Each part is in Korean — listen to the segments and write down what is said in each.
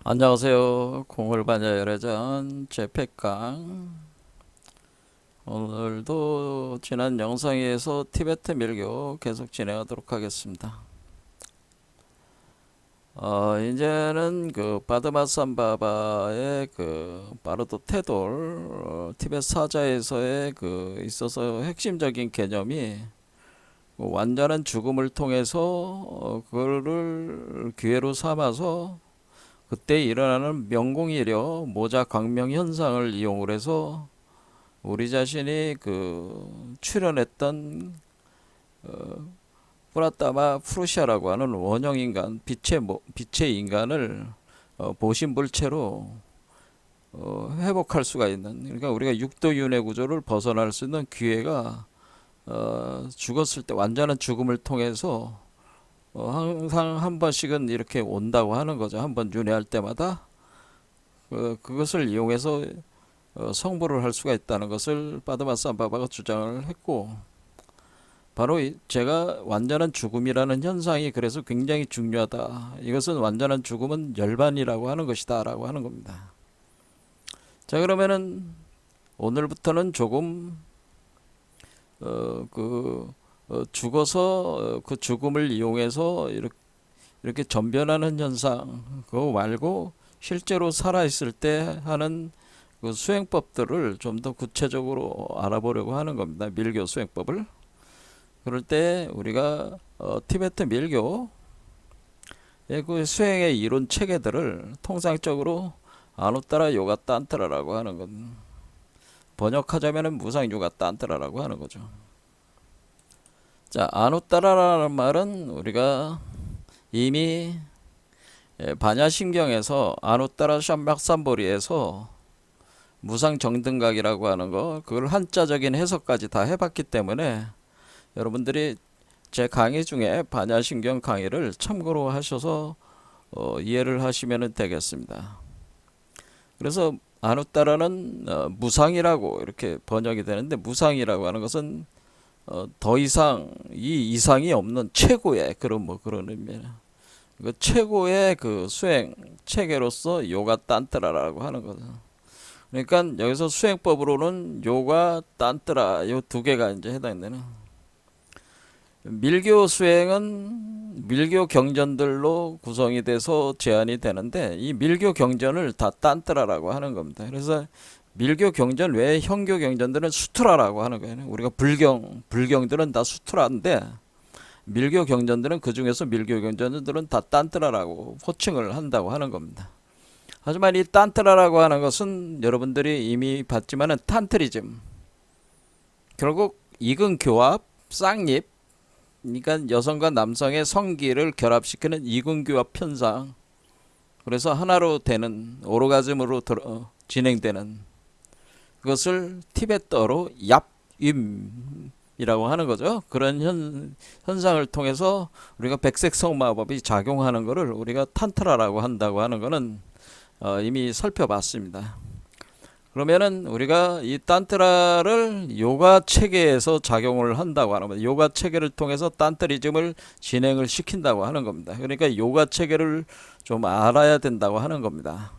안녕하세요. 공을반야열애전 제페강. 오늘도 지난 영상에서 티베트 밀교 계속 진행하도록 하겠습니다. 이제는 그 바드마산바바의 그 바르도 테돌 티베트 사자에서의 그 있어서 핵심적인 개념이 완전한 죽음을 통해서 그거를 기회로 삼아서 그때 일어나는 명공이려 모자광명 현상을 이용을 해서 우리 자신이 그 출현했던 프라타마 프루시아라고 하는 원형인간 빛의 인간을 보신불체로 회복할 수가 있는, 그러니까 우리가 육도윤회 구조를 벗어날 수 있는 기회가 죽었을 때 완전한 죽음을 통해서 항상 한 번씩은 이렇게 온다고 하는 거죠. 한 번 윤회할 때마다 그것을 이용해서 성불을 할 수가 있다는 것을 바드마산바바가 주장을 했고, 바로 제가 완전한 죽음이라는 현상이 그래서 굉장히 중요하다. 이것은 완전한 죽음은 열반이라고 하는 것이다 라고 하는 겁니다. 자, 그러면은 오늘부터는 조금 죽어서 그 죽음을 이용해서 이렇게 전변하는 현상, 그거 말고 실제로 살아있을 때 하는 그 수행법들을 좀 더 구체적으로 알아보려고 하는 겁니다. 밀교 수행법을. 그럴 때 우리가 티베트 밀교의 그 수행의 이론 체계들을 통상적으로 아누따라 요가 딴트라라고 하는 건, 번역하자면은 무상 요가 딴트라라고 하는 거죠. 자, 아누따라라는 말은 우리가 이미 반야심경에서 아누따라 샴박삼보리에서 무상정등각이라고 하는 거, 그걸 한자적인 해석까지 다 해봤기 때문에 여러분들이 제 강의 중에 반야심경 강의를 참고로 하셔서 이해를 하시면 되겠습니다. 그래서 아누따라는 무상이라고 이렇게 번역이 되는데, 무상이라고 하는 것은 더 이상 이 이상이 없는 최고의 그런 의미예요. 그 최고의 그 수행 체계로서 요가 딴트라라고 하는 거죠. 그러니까 여기서 수행법으로는 요가 딴트라 요 두 개가 이제 해당되는. 밀교 수행은 밀교 경전들로 구성이 돼서 제한이 되는데, 이 밀교 경전을 다 딴트라라고 하는 겁니다. 그래서 밀교 경전 외에 형교 경전들은 수트라라고 하는 거예요. 우리가 불경들은 다 수트라인데, 밀교 경전들은, 그 중에서 밀교 경전들은 다 딴트라라고 호칭을 한다고 하는 겁니다. 하지만 이 딴트라라고 하는 것은 여러분들이 이미 봤지만은 탄트리즘, 결국 이근 교합, 쌍립, 그러니까 여성과 남성의 성기를 결합시키는 이근 교합 현상, 그래서 하나로 되는 오르가즘으로 진행되는 그것을 티베트어로 얍임이라고 하는 거죠. 그런 현상을 통해서 우리가 백색성 마법이 작용하는 것을 우리가 탄트라라고 한다고 하는 것은 이미 살펴봤습니다. 그러면은 우리가 이 딴트라를 요가 체계에서 작용을 한다고 하는 겁니다. 요가 체계를 통해서 딴트리즘을 진행을 시킨다고 하는 겁니다. 그러니까 요가 체계를 좀 알아야 된다고 하는 겁니다.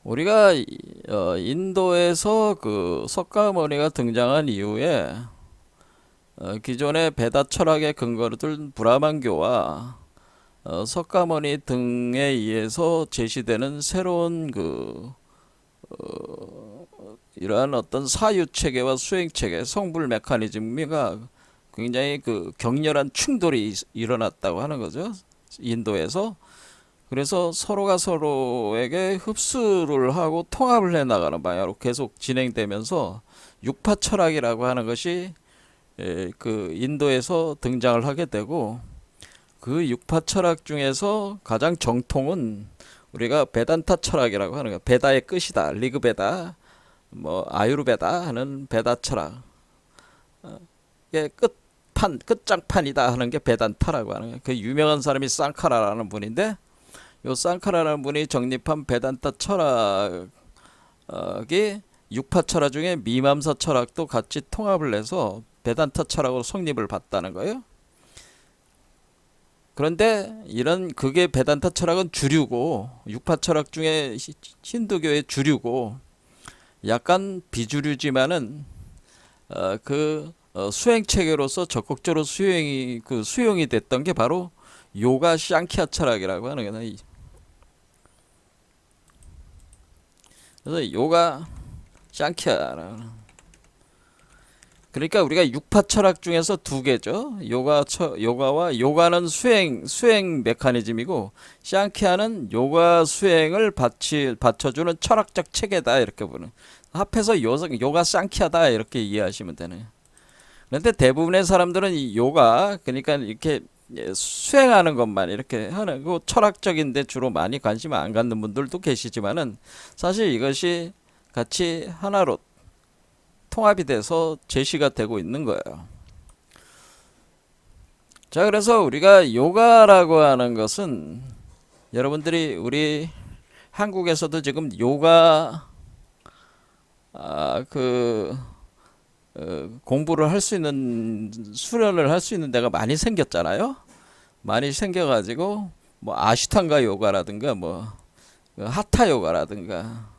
우리가 인도에서 그 석가모니가 등장한 이후에 기존의 베다 철학의 근거를 둔 브라만교와 석가모니 등에 의해서 제시되는 새로운 이러한 어떤 사유 체계와 수행 체계, 성불 메커니즘이 굉장히 그 격렬한 충돌이 일어났다고 하는 거죠. 인도에서. 그래서 서로가 서로에게 흡수를 하고 통합을 해 나가는 방향으로 계속 진행되면서 육파 철학이라고 하는 것이 그 인도에서 등장을 하게 되고, 그 육파 철학 중에서 가장 정통은 우리가 베단타 철학이라고 하는 거예요. 베다의 끝이다. 리그베다, 뭐 아유르베다 하는 베다 철학. 이게 끝장판이다 하는 게 베단타라고 하는 거예요. 그 유명한 사람이 쌍카라라는 분인데, 요 쌍카라라는 분이 정립한 베단타 철학이 육파 철학 중에 미맘사 철학도 같이 통합을 해서 베단타 철학으로 성립을 받다는 거예요. 그런데 이런 그게 베단타 철학은 주류고 육파 철학 중에 힌두교의 주류고 약간 비주류지만은 수행 체계로서 적극적으로 수용이 됐던 게 바로 요가 샹키아 철학이라고 하는 거예요. 그래서 요가 샹키아라는, 그러니까 우리가 육파 철학 중에서 두 개죠. 요가와 요가는 수행 메커니즘이고 샹키아는 요가 수행을 받쳐주는 철학적 체계다 이렇게 보는. 합해서 요가 샹키아다 이렇게 이해하시면 되네요. 그런데 대부분의 사람들은 이 요가 그러니까 이렇게 수행하는 것만 이렇게 하는 거 철학적인데 주로 많이 관심 안 갖는 분들도 계시지만은 사실 이것이 같이 하나로 통합이 돼서 제시가 되고 있는 거예요. 자, 그래서 우리가 요가라고 하는 것은 여러분들이 우리 한국에서도 지금 요가 공부를 할 수 있는 수련을 할 수 있는 데가 많이 생겼잖아요. 많이 생겨가지고 뭐 아시탄가 요가라든가 뭐 하타 요가라든가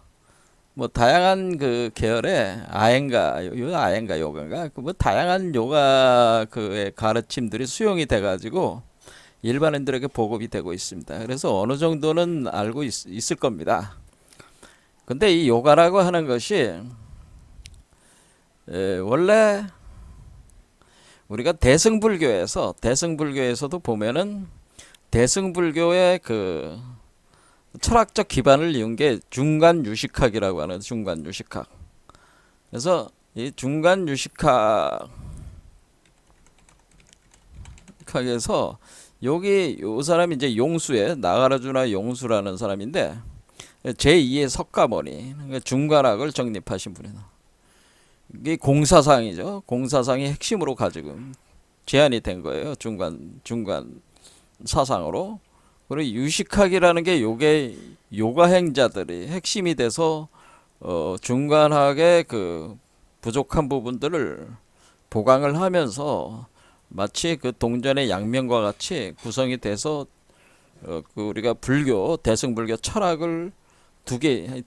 뭐 다양한 그 계열의 아yen가 요가인가 그 뭐 다양한 요가 그의 가르침들이 수용이 돼가지고 일반인들에게 보급이 되고 있습니다. 그래서 어느 정도는 알고 있을 겁니다. 근데 이 요가라고 하는 것이 원래 우리가 대승불교에서도 보면은 대승불교의 그 철학적 기반을 이룬 게 중간유식학이라고 하는 중간유식학. 그래서 이 중간유식학에서 여기 요 사람이 이제 용수의 나가라주나 용수라는 사람인데 제2의 석가모니 그러니까 중간학을 정립하신 분이다. 이게 공사상이죠. 공사상이 핵심으로 가지고 제안이 된 거예요. 중간 사상으로. 그리고 유식학이라는 게 요게 요가행자들이 핵심이 돼서 중간학의 그 부족한 부분들을 보강을 하면서 마치 그 동전의 양면과 같이 구성이 돼서 그 우리가 대승불교 철학을 두 개의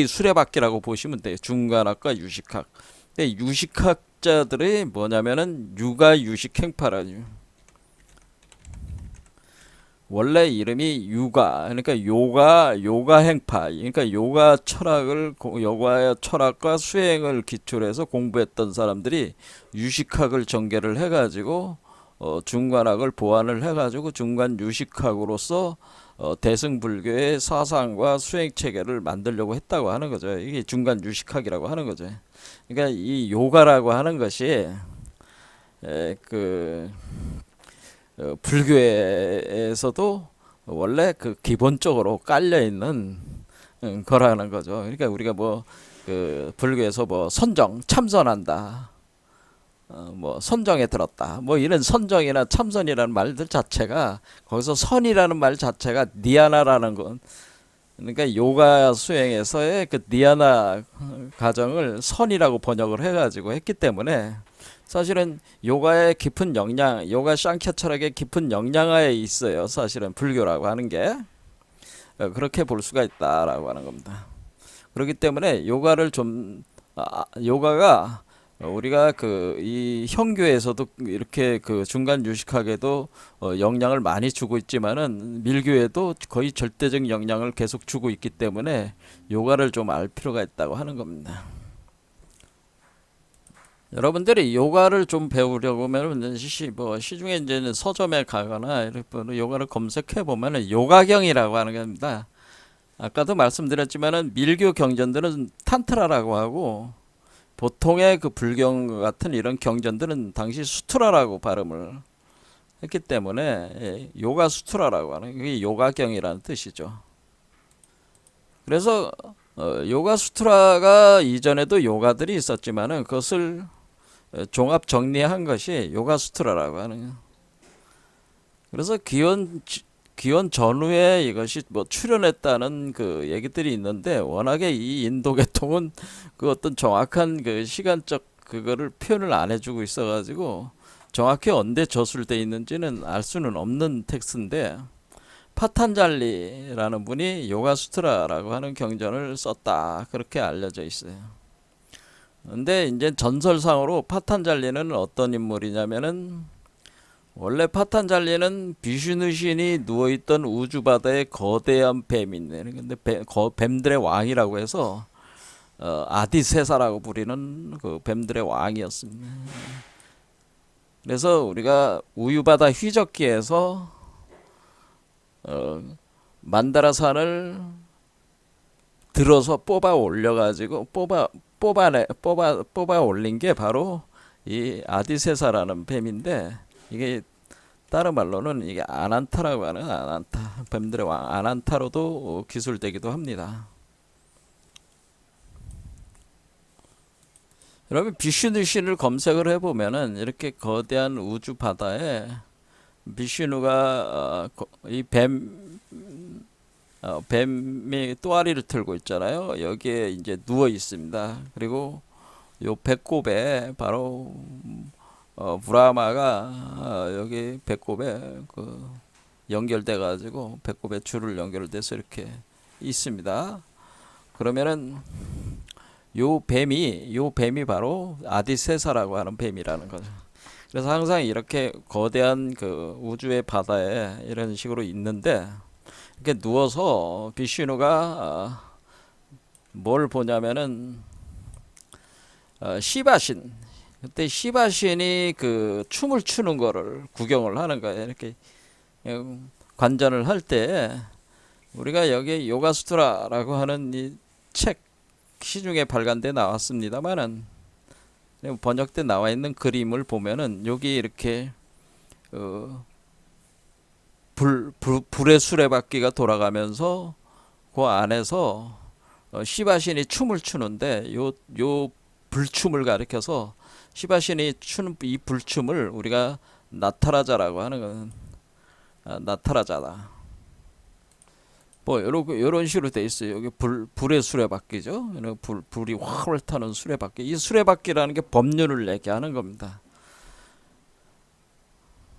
수레바퀴라고 보시면 돼요. 중간학과 유식학. 근데 유식학자들이 뭐냐면은 유가유식행파라죠. 원래 이름이 그러니까 요가행파. 그러니까 요가의 철학과 수행을 기초로 해서 공부했던 사람들이 유식학을 전개를 해가지고 중간학을 보완을 해가지고 중간 유식학으로서 대승불교의 사상과 수행 체계를 만들려고 했다고 하는 거죠. 이게 중간 유식학이라고 하는 거죠. 그러니까 이 요가라고 하는 것이 불교에서도 원래 그 기본적으로 깔려 있는 거라는 거죠. 그러니까 우리가 불교에서 참선한다. 뭐 선정에 들었다. 뭐 이런 선정이나 참선이라는 말들 자체가 거기서 선이라는 말 자체가 니아나라는 건 그러니까 요가 수행에서의 그 니아나 과정을 선이라고 번역을 해가지고 했기 때문에 사실은 요가의 깊은 영향, 요가 샹캬 철학의 깊은 영향하에 있어요. 사실은 불교라고 하는 게 그렇게 볼 수가 있다라고 하는 겁니다. 그렇기 때문에 요가가 우리가 이 형교에서도 이렇게 그 중간 유식학에도 영향을 많이 주고 있지만은 밀교에도 거의 절대적 영향을 계속 주고 있기 때문에 요가를 좀 알 필요가 있다고 하는 겁니다. 여러분들이 요가를 좀 배우려고 하면 시중에 이제는 서점에 가거나 이렇게 요가를 검색해 보면은 요가경이라고 하는 겁니다. 아까도 말씀드렸지만은 밀교 경전들은 탄트라라고 하고 보통의 그 불경 같은 이런 경전들은 당시 수트라라고 발음을 했기 때문에 요가 수트라라고 하는 게 요가경이라는 뜻이죠. 그래서 요가 수트라가 이전에도 요가들이 있었지만은 그것을 종합 정리한 것이 요가 수트라라고 하는. 그래서 기원 전후에 이것이 출현했다는 그 얘기들이 있는데 워낙에 이 인도 계통은 그 어떤 정확한 그 시간적 그거를 표현을 안 해주고 있어가지고 정확히 언제 저술돼 있는지는 알 수는 없는 텍스트인데 파탄잘리라는 분이 요가수트라라고 하는 경전을 썼다 그렇게 알려져 있어요. 근데 이제 전설상으로 파탄잘리는 어떤 인물이냐면은 원래 파탄잘리는 비슈누 신이 누워있던 우주바다의 거대한 뱀인데 근데 뱀들의 왕이라고 해서 아디세사라고 부리는 그 뱀들의 왕이었습니다. 그래서 우리가 우유바다 휘적기에서 만다라산을 들어서 뽑아 올려가지고 뽑아 올린 게 바로 이 아디세사라는 뱀인데 이게 다른 말로는 이게 아난타라고 하는 아난타 뱀들의 왕 아난타로도 기술되기도 합니다. 여러분 비슈누 신을 검색을 해보면은 이렇게 거대한 우주 바다에 비슈누가 이 뱀이 또아리를 틀고 있잖아요. 여기에 이제 누워 있습니다. 그리고 요 배꼽에 바로 브라마가 여기 배꼽에 그 연결돼 가지고 배꼽에 줄을 연결돼서 이렇게 있습니다. 그러면은 요 뱀이 바로 아디세사라고 하는 뱀이라는 거죠. 그래서 항상 이렇게 거대한 그 우주의 바다에 이런 식으로 있는데 이렇게 누워서 비슈누가 뭘 보냐면은 시바신 그때 시바신이 그 춤을 추는 거를 구경을 하는 거예요. 이렇게 관전을 할 때 우리가 여기 요가수트라라고 하는 이 책 시중에 발간돼 나왔습니다만은 번역돼 나와 있는 그림을 보면은 여기 이렇게 불의 수레바퀴가 돌아가면서 그 안에서 시바신이 춤을 추는데 요 불춤을 가리켜서 시바신이 추는 이 불춤을 우리가 나타라자라고 하는 건 나타라자다. 뭐 요런 식으로 돼 있어요. 여기 불의 수레바퀴죠. 불이 활활 타는 수레바퀴. 이 수레바퀴라는 게 법륜을 얘기하는 겁니다.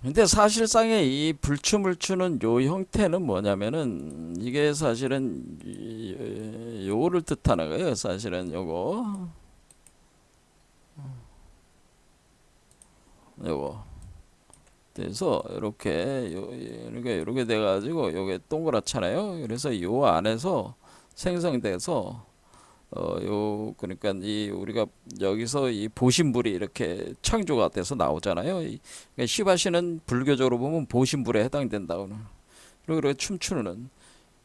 근데 사실상의 이 불춤을 추는 요 형태는 뭐냐면은 이게 사실은 요거를 뜻하는 거예요. 사실은 요거 그래서 이렇게 돼가지고 요게 동그랗잖아요. 그래서 요 안에서 생성돼서 그러니까 이 우리가 여기서 이 보신불이 이렇게 창조가 돼서 나오잖아요. 그러니까 시바시는 불교적으로 보면 보신불에 해당된다고는. 그리고 춤추는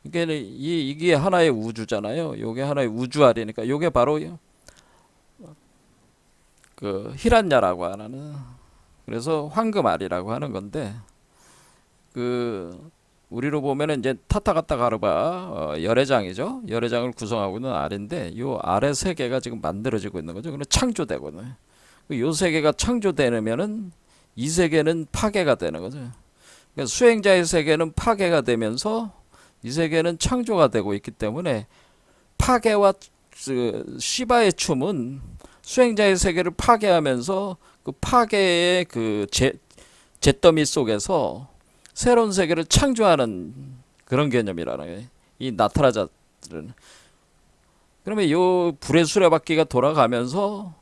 이게 하나의 우주잖아요. 요게 하나의 우주알이니까 요게 바로 그 히란야라고 하는 그래서 황금알이라고 하는 건데 그 우리로 보면은 이제 타타가타 가르바 열애장이죠. 열애장을 구성하고 있는 알인데 요 알의 세계가 지금 만들어지고 있는 거죠. 그럼 창조되거든요. 요 세계가 창조되면은 이 세계는 파괴가 되는 거죠. 그러니까 수행자의 세계는 파괴가 되면서 이 세계는 창조가 되고 있기 때문에 파괴와 시바의 춤은 수행자의 세계를 파괴하면서 그 파괴의 그 잿더미 속에서 새로운 세계를 창조하는 그런 개념이라는 거예요. 이 나타라자들은. 그러면 요 불의 수레바퀴가 돌아가면서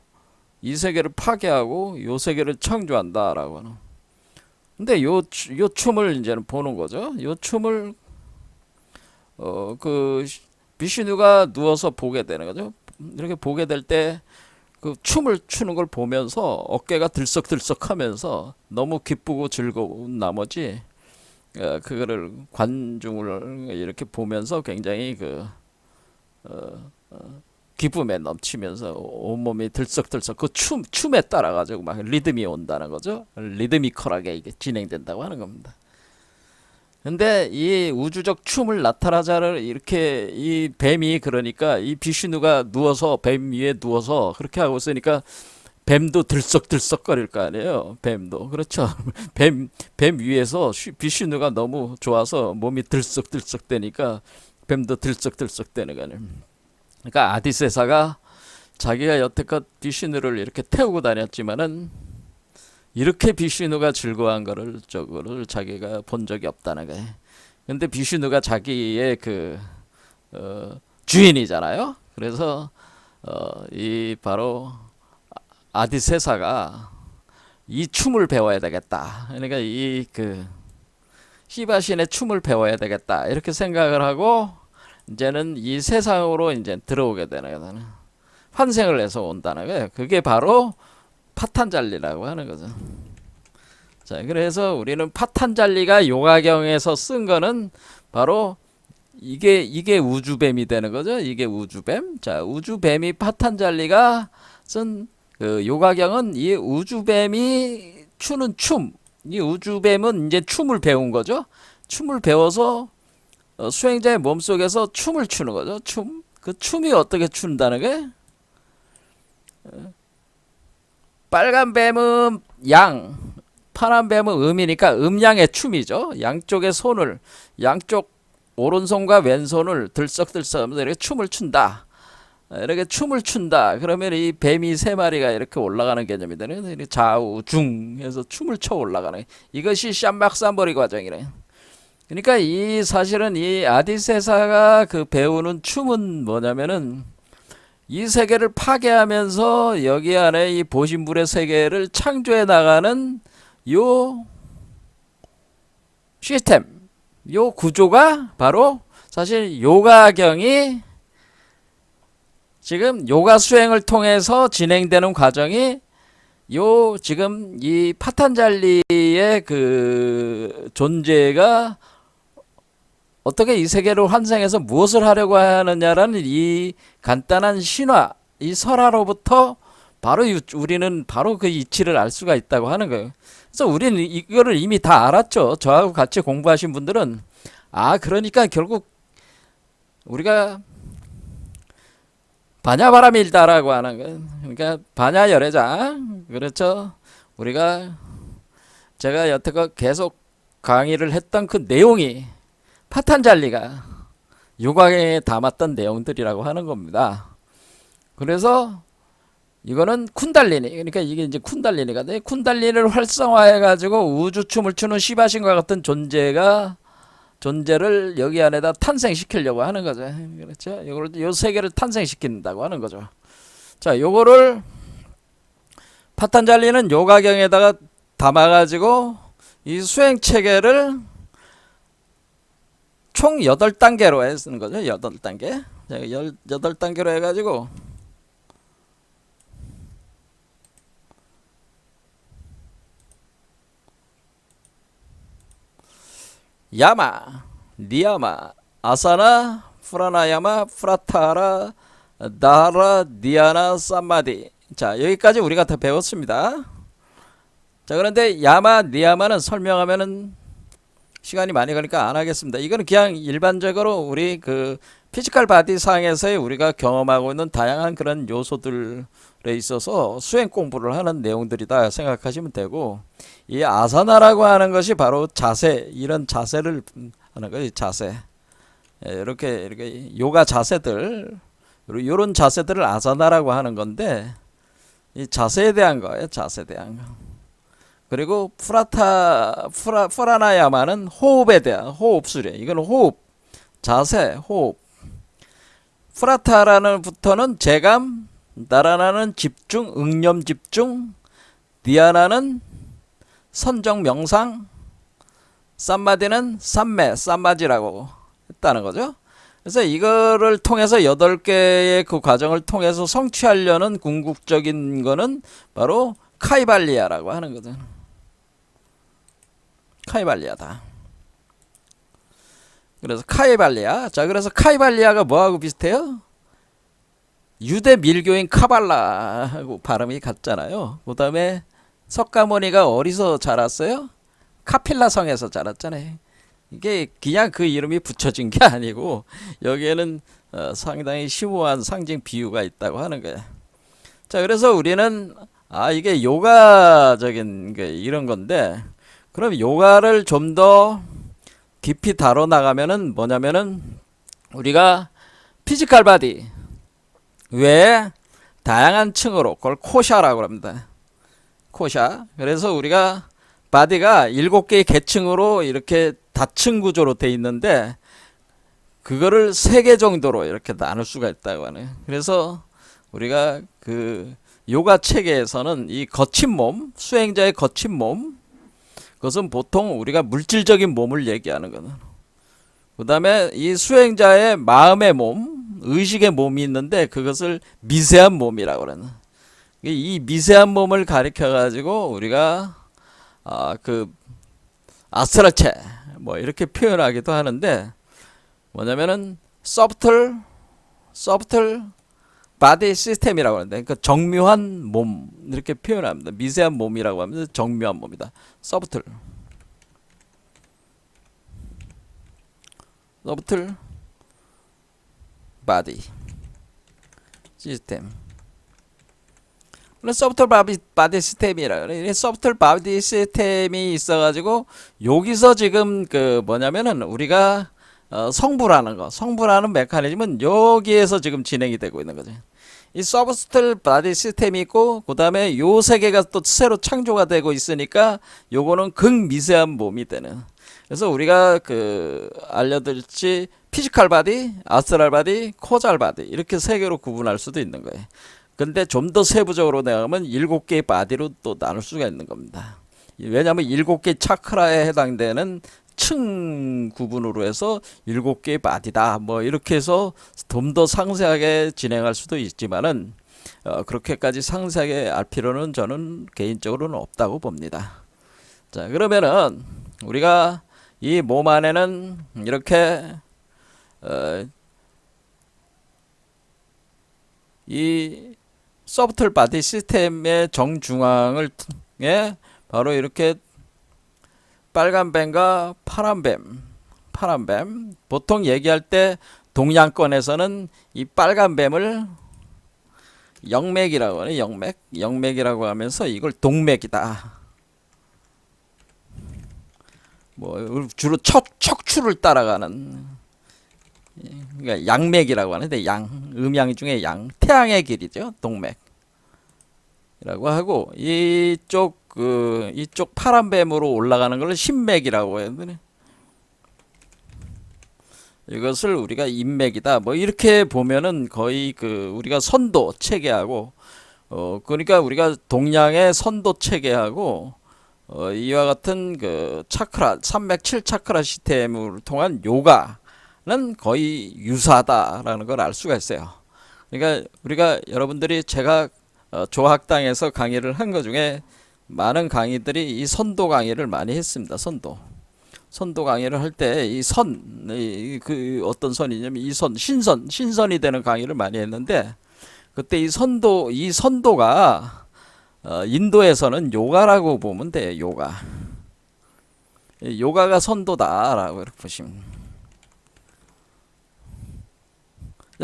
이 세계를 파괴하고 요 세계를 창조한다라고 하는. 근데 요 춤을 이제는 보는 거죠. 요 춤을 그 비슈누가 누워서 보게 되는 거죠. 이렇게 보게 될 때 그 춤을 추는 걸 보면서 어깨가 들썩들썩하면서 너무 기쁘고 즐거운 나머지 그거를 관중을 이렇게 보면서 굉장히 기쁨에 넘치면서 온몸이 들썩들썩 그 춤에 따라 가지고 막 리듬이 온다는 거죠. 리드미컬하게 이게 진행된다고 하는 겁니다. 근데 이 우주적 춤을 나타나자를 이렇게 이 뱀이 그러니까 이 비슈누가 누워서 뱀 위에 누워서 그렇게 하고 있으니까 뱀도 들썩들썩거릴 거 아니에요. 뱀도 그렇죠. 뱀 위에서 비슈누가 너무 좋아서 몸이 들썩들썩 되니까 뱀도 들썩들썩 되는 거 아니에요. 그러니까 아디세사가 자기가 여태껏 비슈누를 이렇게 태우고 다녔지만은 이렇게 비슈누가 즐거워한 거를 저거를 자기가 본 적이 없다는 거예요. 근데 비슈누가 자기의 그 주인이잖아요. 그래서 이 바로 아디세사가 이 춤을 배워야 되겠다. 그러니까 이 그 시바신의 춤을 배워야 되겠다. 이렇게 생각을 하고 이제는 이 세상으로 이제 들어오게 되는 거잖아요. 환생을 해서 온다는 거예요. 그게 바로 파탄잘리라고 하는 거죠. 자, 그래서 우리는 파탄잘리가 요가경에서 쓴 거는 바로 이게 우주뱀이 되는 거죠. 이게 우주뱀. 자, 우주뱀이 파탄잘리가 쓴 그 요가경은 이 우주뱀이 추는 춤. 이 우주뱀은 이제 춤을 배운 거죠. 춤을 배워서 수행자의 몸속에서 춤을 추는 거죠. 춤. 그 춤이 어떻게 춘다는 게 빨간 뱀은 양, 파란 뱀은 음이니까 음양의 춤이죠. 양쪽의 손을 양쪽 오른손과 왼손을 들썩들썩 하면서 이렇게 춤을 춘다. 이렇게 춤을 춘다. 그러면 이 뱀이 세 마리가 이렇게 올라가는 개념이 되는 좌우 중 해서 춤을 춰 올라가는 이것이 샴박삼보리 과정이래. 그러니까 이 사실은 이 아디세사가 그 배우는 춤은 뭐냐면은 이 세계를 파괴하면서 여기 안에 이 보신불의 세계를 창조해 나가는 요 시스템, 요 구조가 바로 사실 요가경이 지금 요가 수행을 통해서 진행되는 과정이 요 지금 이 파탄잘리의 그 존재가 어떻게 이 세계를 환생해서 무엇을 하려고 하느냐라는 이 간단한 신화, 이 설화로부터 바로 우리는 바로 그 이치를 알 수가 있다고 하는 거예요. 그래서 우리는 이거를 이미 다 알았죠. 저하고 같이 공부하신 분들은 그러니까 결국 우리가 반야바라밀다라고 하는 거예요. 그러니까 반야열애자. 그렇죠. 우리가 제가 여태껏 계속 강의를 했던 그 내용이 파탄잘리가 요가경에 담았던 내용들이라고 하는 겁니다. 그래서 이거는 쿤달리니, 그러니까 이게 이제 쿤달리니가 돼. 쿤달리니를 활성화해 가지고 우주춤을 추는 시바신과 같은 존재를 여기 안에다 탄생시키려고 하는 거죠. 그렇죠? 이걸 요 세계를 탄생시킨다고 하는 거죠. 자, 요거를 파탄잘리는 요가경에다가 담아 가지고 이 수행 체계를 총 8단계로 쓰는 거죠. 8단계. 8단계로 해 가지고 야마, 니야마, 아사나, 프라나야마, 프라타라, 다하라, 디아나, 삼마디. 자, 여기까지 우리가 다 배웠습니다. 자, 그런데 야마, 니야마는 설명하면은 시간이 많이 가니까 안 하겠습니다. 이거는 그냥 일반적으로 우리 그 피지컬 바디 상에서의 우리가 경험하고 있는 다양한 그런 요소들에 있어서 수행 공부를 하는 내용들이다 생각하시면 되고, 이 아사나라고 하는 것이 바로 자세, 이런 자세를 하는 거예요. 자세. 이렇게 요가 자세들, 이런 자세들을 아사나라고 하는 건데, 이 자세에 대한 거예요. 자세에 대한 거. 그리고 프라나야마는 호흡에 대한 호흡술이에요. 이거는 호흡, 자세, 호흡. 프라타라는 부터는 재감, 나라나는 집중, 응념 집중, 디아나는 선정 명상, 삼마디는 삼매, 삼마지라고 했다는 거죠. 그래서 이거를 통해서 8개의 그 과정을 통해서 성취하려는 궁극적인 거는 바로 카이발리아라고 하는 거죠. 카이발리아다. 그래서 카이발리아. 자, 그래서 카이발리아가 뭐하고 비슷해요? 유대 밀교인 카발라하고 발음이 같잖아요. 그 다음에 석가모니가 어디서 자랐어요? 카필라 성에서 자랐잖아요. 이게 그냥 그 이름이 붙여진 게 아니고 여기에는 상당히 심오한 상징 비유가 있다고 하는 거예요. 자, 그래서 우리는 이게 요가적인 게 이런 건데, 그럼 요가를 좀 더 깊이 다뤄 나가면은 뭐냐면은 우리가 피지컬 바디 외에 다양한 층으로 그걸 코샤라고 합니다. 코샤. 그래서 우리가 바디가 7개의 계층으로 이렇게 다층 구조로 돼 있는데 그거를 3개 정도로 이렇게 나눌 수가 있다고 하네요. 그래서 우리가 그 요가 체계에서는 이 거친 몸, 수행자의 거친 몸, 그것은 보통 우리가 물질적인 몸을 얘기하는 거는. 그 다음에 이 수행자의 마음의 몸, 의식의 몸이 있는데 그것을 미세한 몸이라고 그러는. 이 미세한 몸을 가리켜 가지고 우리가 그 아스트랄체 뭐 이렇게 표현하기도 하는데 뭐냐면은 서브틀 바디 시스템이라고 하는데 그러니까 정묘한 몸 이렇게 표현합니다. 미세한 몸이라고 하면 정묘한 몸이다. 서브틀 바디 시스템. 서브틀 바디 시스템이라 그래. 서브틀 바디 시스템이 있어가지고 여기서 지금 그 뭐냐면은 우리가 성불하는 메커니즘은 여기에서 지금 진행이 되고 있는 거죠. 이 서브틀 바디 시스템이 있고 그 다음에 요 세 개가 또 새로 창조가 되고 있으니까 요거는 극미세한 몸이 되는. 그래서 우리가 그 알려드릴지 피지컬 바디, 아스트랄 바디, 코잘 바디 이렇게 세 개로 구분할 수도 있는 거예요. 근데 좀 더 세부적으로 내가면 7개의 바디로 또 나눌 수가 있는 겁니다. 왜냐하면 7개 차크라에 해당되는 층 구분으로 해서 7개의 바디다 뭐 이렇게 해서 좀 더 상세하게 진행할 수도 있지만은 그렇게까지 상세하게 알 필요는 저는 개인적으로는 없다고 봅니다. 자, 그러면은 우리가 이 몸 안에는 이렇게 이 서브틀 바디 시스템의 정중앙을 통해 바로 이렇게 빨간 뱀과 파란 뱀. 보통 얘기할 때 동양권에서는 이 빨간 뱀을 영맥이라고 하네. 영맥이라고 하면서 이걸 동맥이다. 뭐 주로 척추를 따라가는 그러니까 양맥이라고 하는데 음양 중에 태양의 길이죠. 동맥이라고 하고 이쪽 파란 뱀으로 올라가는 걸 신맥이라고 해요. 이것을 우리가 인맥이다. 뭐 이렇게 보면은 거의 그 우리가 선도 체계하고 그러니까 우리가 동양의 선도 체계하고 이와 같은 그 차크라 307차크라 시스템을 통한 요가는 거의 유사하다라는 걸 알 수가 있어요. 그러니까 우리가 여러분들이 제가 조학당에서 강의를 한 것 중에 많은 강의들이 이 선도 강의를 많이 했습니다. 선도 강의를 할 때 이 그 어떤 선이냐면 이 신선이 되는 강의를 많이 했는데 그때 이 선도가 인도에서는 요가라고 보면 돼요. 요가가 선도다라고 이렇게 보시면.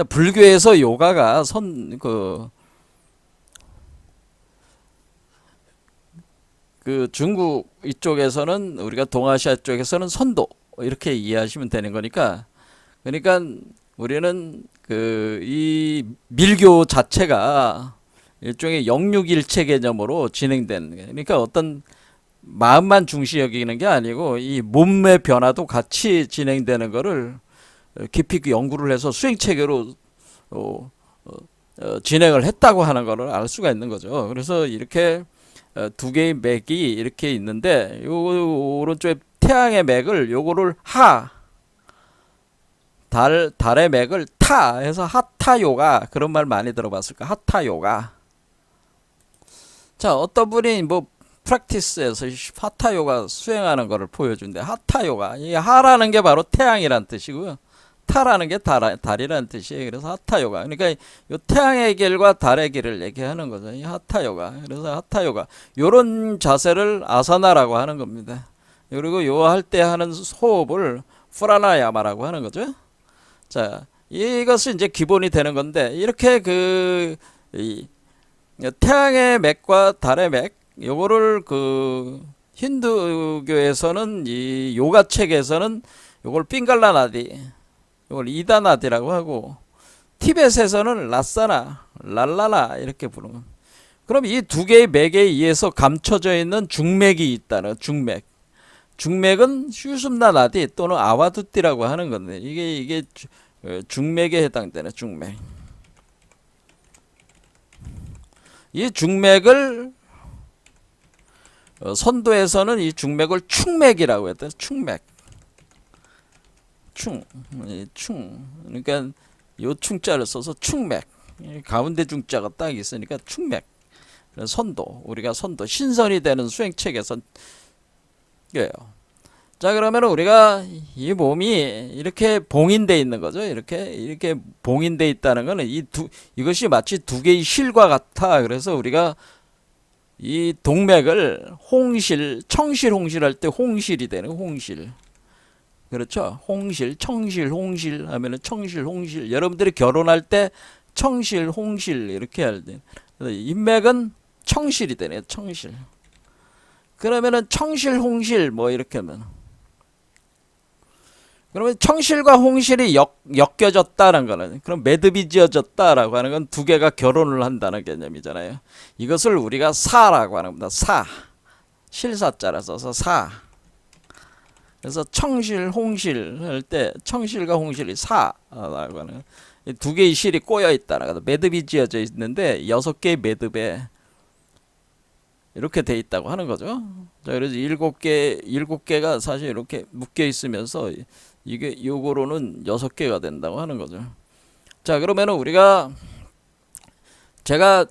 불교에서 요가가 그 중국 이쪽에서는 우리가 동아시아 쪽에서는 선도 이렇게 이해하시면 되는 거니까 그러니까 우리는 그 이 밀교 자체가 일종의 영육일체 개념으로 진행되는 거예요. 그러니까 어떤 마음만 중시 여기는 게 아니고 이 몸의 변화도 같이 진행되는 거를 깊이 연구를 해서 수행 체계로 진행을 했다고 하는 거를 알 수가 있는 거죠. 그래서 이렇게 두 개의 맥이 이렇게 있는데 요 오른쪽에 태양의 맥을 요거를 달의 맥을 타 해서 하타 요가 그런 말 많이 들어봤을까? 하타 요가. 자, 어떤 분이 뭐 프랙티스에서 하타 요가 수행하는 거를 보여준대. 하타 요가. 이 하라는 게 바로 태양이란 뜻이고요. 타라는 게 달이라는 뜻이에요. 그래서 하타 요가. 그러니까 요 태양의 길과 달의 길을 얘기하는 거죠. 이 하타 요가. 그래서 하타 요가. 요런 자세를 아사나라고 하는 겁니다. 그리고 요 할 때 하는 호흡을 프라나야마라고 하는 거죠. 자, 이것이 이제 기본이 되는 건데 이렇게 이 태양의 맥과 달의 맥 요거를 그 힌두교에서는 이 요가 책에서는 요걸 핑갈라 나디 이걸 이다나디라고 하고 티벳에서는 라사나, 랄라나 이렇게 부르는 겁니다. 그럼 이 두 개의 맥에 의해서 감춰져 있는 중맥이 있다는 중맥. 중맥은 슈숨나 나디 또는 아와두띠라고 하는 건데 이게 중맥에 해당되는 중맥. 이 중맥을 선도에서는 이 중맥을 충맥이라고 했다. 충맥. 충. 그러니까 요 충자를 써서 충맥. 가운데 중자가 딱 있으니까 충맥. 선도. 우리가 선도 신선이 되는 수행책에서 예요. 자, 그러면 우리가 이 몸이 이렇게 봉인돼 있는 거죠. 이렇게 봉인돼 있다는 거는 이것이 마치 두 개의 실과 같아. 그래서 우리가 이 동맥을 홍실, 청실, 홍실 할 때 홍실이 되는 홍실. 그렇죠. 홍실, 청실, 홍실 하면은 청실, 홍실. 여러분들이 결혼할 때 청실, 홍실 이렇게 할 때. 인맥은 청실이 되네요. 청실. 그러면은 청실, 홍실 뭐 이렇게 하면. 그러면 청실과 홍실이 엮여졌다는 거는 그럼 매듭이 지어졌다라고 하는 건 두 개가 결혼을 한다는 개념이잖아요. 이것을 우리가 사라고 하는 겁니다. 사. 실사자라 써서 사. 그래서 청실, 홍실 할 때 청실과 홍실이 사라고 하는 두 개의 실이 꼬여 있다는 거다. 매듭이 지어져 있는데 6개의 매듭에 이렇게 돼 있다고 하는 거죠. 자, 그래서 7개가 사실 이렇게 묶여 있으면서 이게 요거로는 6개가 된다고 하는 거죠. 자, 그러면은 우리가 제가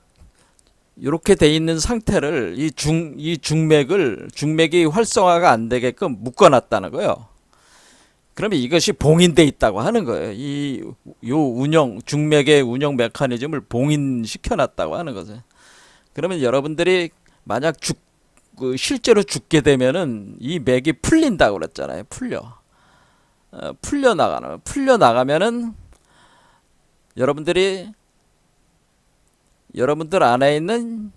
이렇게 돼 있는 상태를 이 중맥이 활성화가 안 되게끔 묶어 놨다는 거예요. 그러면 이것이 봉인돼 있다고 하는 거예요. 중맥의 운영 메커니즘을 봉인시켜 놨다고 하는 거죠. 그러면 여러분들이 만약 실제로 죽게 되면은 이 맥이 풀린다고 그랬잖아요. 풀려 나가면은 여러분들 안에 있는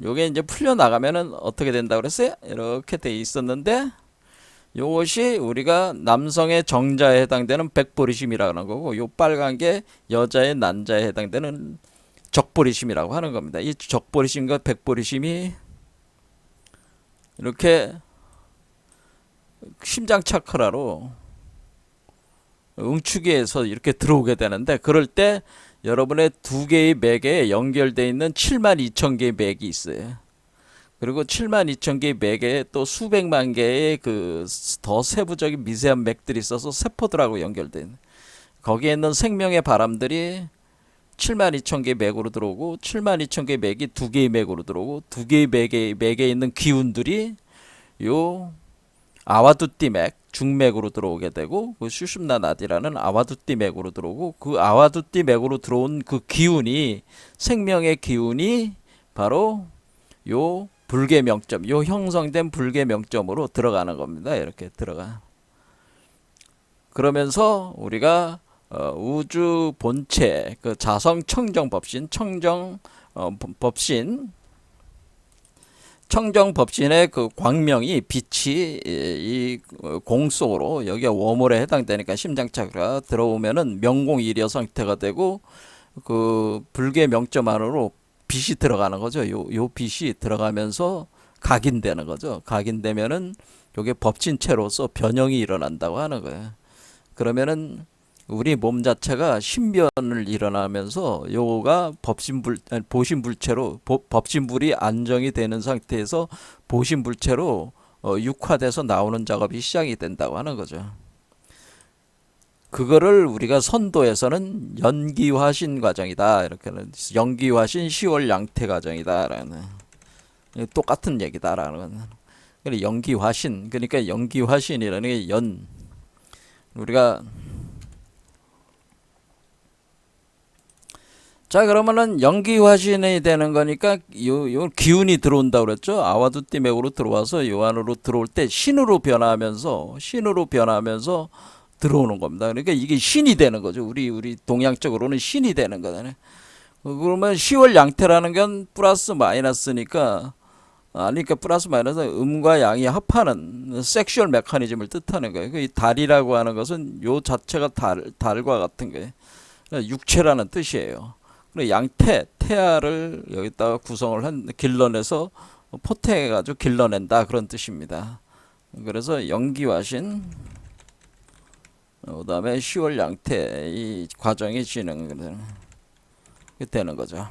요게 이제 풀려 나가면은 어떻게 된다고 그랬어요? 이렇게 돼 있었는데 요것이 우리가 남성의 정자에 해당되는 백보리심이라는 거고 요 빨간 게 여자의 난자에 해당되는 적보리심이라고 하는 겁니다. 이 적보리심과 백보리심이 이렇게 심장 차크라로 응축에서 이렇게 들어오게 되는데 그럴 때 여러분의 두 개의 맥에 연결되어 있는 72,000개의 맥이 있어요. 그리고 72,000개의 맥에 또 수백만 개의 그 더 세부적인 미세한 맥들이 있어서 세포들하고 연결된 거기에 있는 생명의 바람들이 72,000개의 맥으로 들어오고 72,000개의 맥이 두 개의 맥으로 들어오고 두 개의 맥에 있는 기운들이 요 아와두띠 맥 중맥으로 들어오게 되고 그 슈숨나 나디라는 아와두띠 맥으로 들어오고 그 아와두띠 맥으로 들어온 그 기운이 생명의 기운이 바로 요 불계 명점, 요 형성된 불계 명점으로 들어가는 겁니다. 이렇게 들어가. 그러면서 우리가 우주 본체, 그 자성 청정 법신, 청정 법신의 그 광명이 빛이 이 공 속으로 여기가 워몰에 해당되니까 심장차가 들어오면은 명공일여 상태가 되고 그 불계 명점 안으로 빛이 들어가는 거죠. 요 빛이 들어가면서 각인되는 거죠. 각인되면은 요게 법진체로서 변형이 일어난다고 하는 거예요. 그러면은 우리 몸 자체가 신변을 일어나면서 요거가 보신불체로 법신불이 안정이 되는 상태에서 보신불체로 육화돼서 나오는 작업이 시작이 된다고 하는 거죠. 그거를 우리가 선도에서는 연기화신 과정이다. 이렇게는 연기화신 10월 양태 과정이다라는 똑같은 얘기다라는 거는 연기화신 그러니까 연기화신이라는 게 우리가 자 그러면은 연기화신이 되는 거니까 요 기운이 들어온다고 그랬죠. 아와두띠 맥으로 들어와서 요 안으로 들어올 때 신으로 변하면서 들어오는 겁니다. 그러니까 이게 신이 되는 거죠. 우리 동양적으로는 신이 되는 거잖아요. 그러면 10월 양태라는 건 플러스 마이너스니까 그러니까 플러스 마이너스 음과 양이 합하는 섹슈얼 메커니즘을 뜻하는 거예요. 이 달이라고 하는 것은 요 자체가 달과 같은 거예요. 육체라는 뜻이에요. 양태, 태아를 여기다가 구성을 길러내서 포태해가지고 길러낸다 그런 뜻입니다. 그래서 영기화신 그다음에 10월 양태 이 과정이 진행되는 거죠.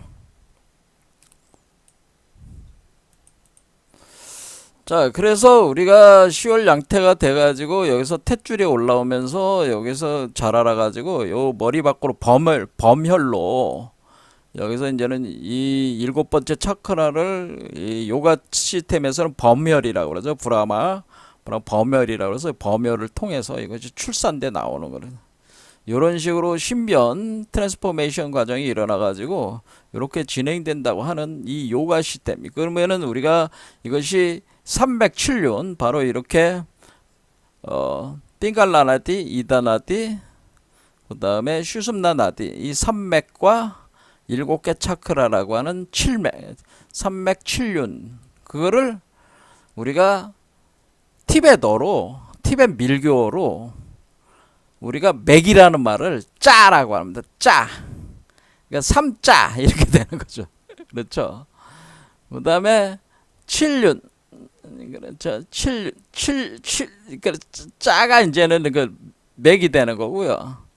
자, 그래서 우리가 10월 양태가 돼가지고 여기서 탯줄이 올라오면서 여기서 자라가지고 요 머리 밖으로 범혈로 여기서 이제는 이 7번째 차크라를 이 요가 시스템에서는 범혈이라고 그러죠. 브라마 범혈이라고 해서 범혈을 통해서 이것이 출산돼 나오는 거는 이런 식으로 신변 트랜스포메이션 과정이 일어나가지고 이렇게 진행된다고 하는 이 요가 시스템. 그러면은 우리가 이것이 307륜 바로 이렇게 핑갈라나디, 이다나디, 그 다음에 슈숨나나디 이 산맥과 7개 차크라라고 하는 307륜 그거를 우리가 티벳 밀교로 우리가 맥이라는 말을 짜라고 합니다. 짜. 그러니까 삼짜 이렇게 되는 거죠. 그렇죠. 그 다음에 7륜. 그렇죠. 7, 그러니까 짜가 이제는 그 맥이 되는 거고요.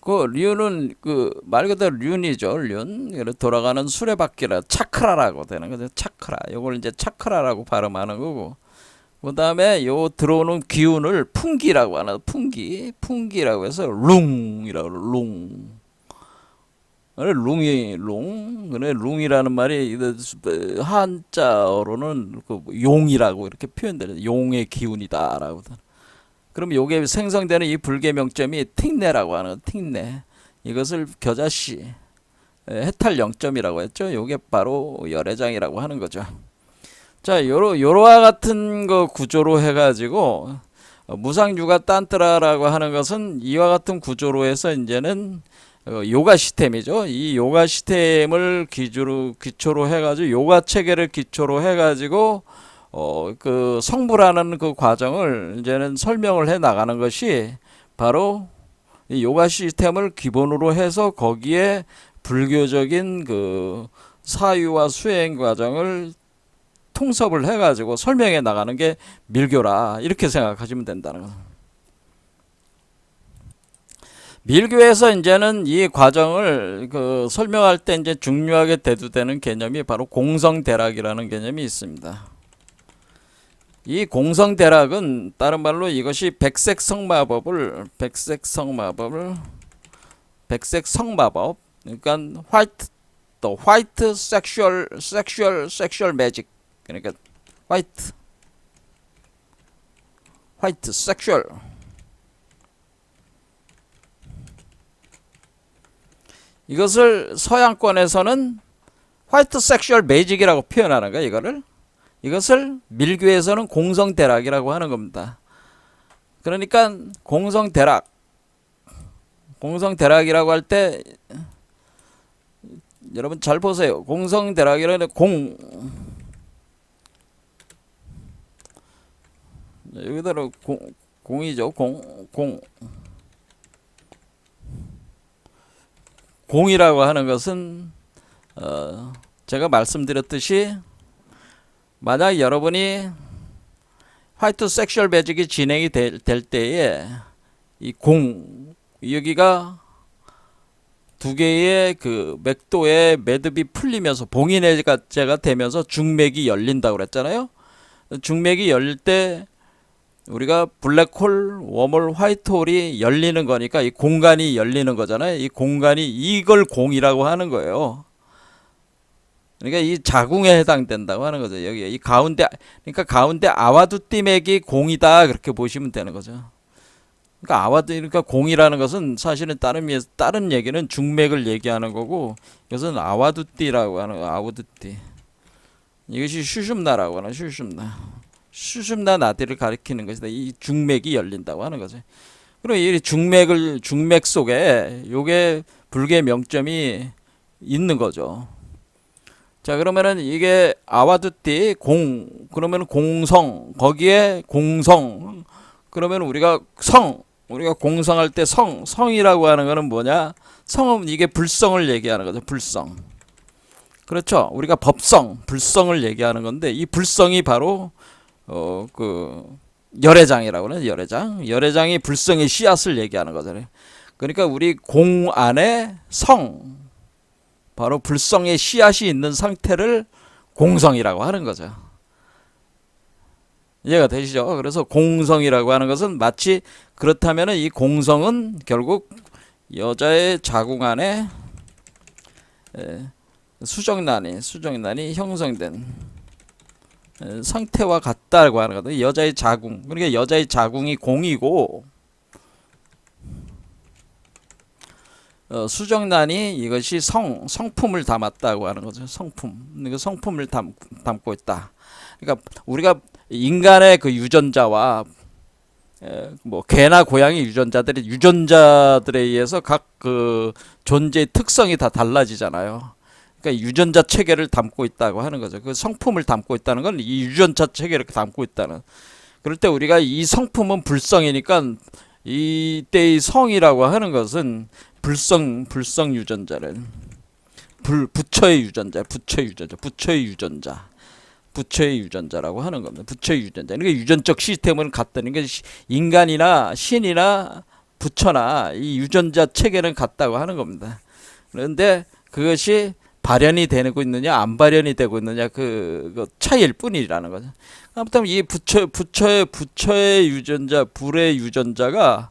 그 륜은 그 말 그대로 륜이죠. 륜. 돌아가는 수레바퀴라 차크라라고 되는 거죠. 차크라. 요걸 이제 차크라라고 발음하는 거고. 그 다음에 요 들어오는 기운을 풍기라고 하나. 풍기라고 해서 룽이라고 룽. 룽이라는 말이 한자어로는 그 용이라고 이렇게 표현돼요. 용의 기운이다라고. 그럼 요게 생성되는 이 불계 명점이 틱내라고 하는 틱내. 이것을 겨자씨 해탈 0점이라고 했죠. 요게 바로 열애장이라고 하는 거죠. 자, 요로와 같은 거 구조로 해가지고 무상유가 딴뜨라라고 하는 것은 이와 같은 구조로 해서 이제는 요가 시스템이죠. 이 요가 시스템을 기초로 해가지고 요가 체계를 기초로 해가지고 그 성불하는 그 과정을 이제는 설명을 해 나가는 것이 바로 이 요가 시스템을 기본으로 해서 거기에 불교적인 그 사유와 수행 과정을 통섭을 해가지고 설명해 나가는 게 밀교라 이렇게 생각하시면 된다는 거예요. 밀교에서 이제는 이 과정을 그 설명할 때 이제 중요하게 대두되는 개념이 바로 공성대락이라는 개념이 있습니다. 이 공성대락은 다른 말로 이것이 백색성마법 그러니까 화이트 섹슈얼 매직 그러니까 화이트 섹슈얼 이것을 서양권에서는 화이트 섹슈얼 매직이라고 표현하는 거야. 이것을 밀교에서는 공성대락이라고 하는 겁니다. 그러니까 공성대락이라고 할 때 여러분 잘 보세요. 공성대락이라는 여기다가 공이죠. 공이라고 하는 것은 제가 말씀드렸듯이 만약 여러분이 화이트 섹슈얼 매직이 진행이 될 때에 이 여기가 두 개의 그 맥도의 매듭이 풀리면서 봉인해제가 되면서 중맥이 열린다고 그랬잖아요. 중맥이 열릴 때 우리가 블랙홀, 웜홀, 화이트홀이 열리는 거니까 이 공간이 열리는 거잖아요. 이 공간이 이걸 공이라고 하는 거예요. 그러니까 이 자궁에 해당된다고 하는 거죠. 여기 이 가운데 그러니까 가운데 아와두띠맥이 공이다 그렇게 보시면 되는 거죠. 그러니까 공이라는 것은 사실은 다른 얘기는 중맥을 얘기하는 거고 이것은 아와두띠라고 하는 아와두띠. 이것이 슈shum나라고 하는 슈shum나 나디를 가리키는 것이다. 이 중맥이 열린다고 하는 거죠. 그럼 이 중맥 속에 요게 불계 명점이 있는 거죠. 자, 그러면은 이게 아와두띠 그러면 공성 거기에 공성 그러면 우리가 우리가 공성할 때 성이라고 하는 거는 뭐냐? 성은 이게 불성을 얘기하는 거죠. 불성. 그렇죠. 우리가 법성, 불성을 얘기하는 건데 이 불성이 바로 그 열애장이라고 그러죠. 열애장. 열애장이 불성의 씨앗을 얘기하는 거잖아요. 그러니까 우리 공 안에 성, 바로 불성의 씨앗이 있는 상태를 공성이라고 하는 거죠. 이해가 되시죠? 그래서 공성이라고 하는 것은 마치 그렇다면 이 공성은 결국 여자의 자궁 안에 수정란이 형성된 상태와 같다고 하는 거거든요. 여자의 자궁. 그러니까 여자의 자궁이 공이고 수정란이 이것이 성품을 담았다고 하는 거죠. 성품. 그 성품을 담고 있다. 그러니까 우리가 인간의 그 유전자와 뭐 개나 고양이 유전자들에 의해서 각 그 존재의 특성이 다 달라지잖아요. 그러니까 유전자 체계를 담고 있다고 하는 거죠. 그 성품을 담고 있다는 건 이 유전자 체계를 담고 있다는. 그럴 때 우리가 이 성품은 불성이니까 이때의 성이라고 하는 것은 불성 유전자를 부처의 유전자라고 하는 겁니다. 부처의 유전자. 그러니까 유전적 시스템을 갖다는 게 인간이나 신이나 부처나 이 유전자 체계는 같다고 하는 겁니다. 그런데 그것이 발현이 되고 있느냐 안 발현이 되고 있느냐 그 차이일 뿐이라는 거죠. 아무튼 이 부처의 유전자, 불의 유전자가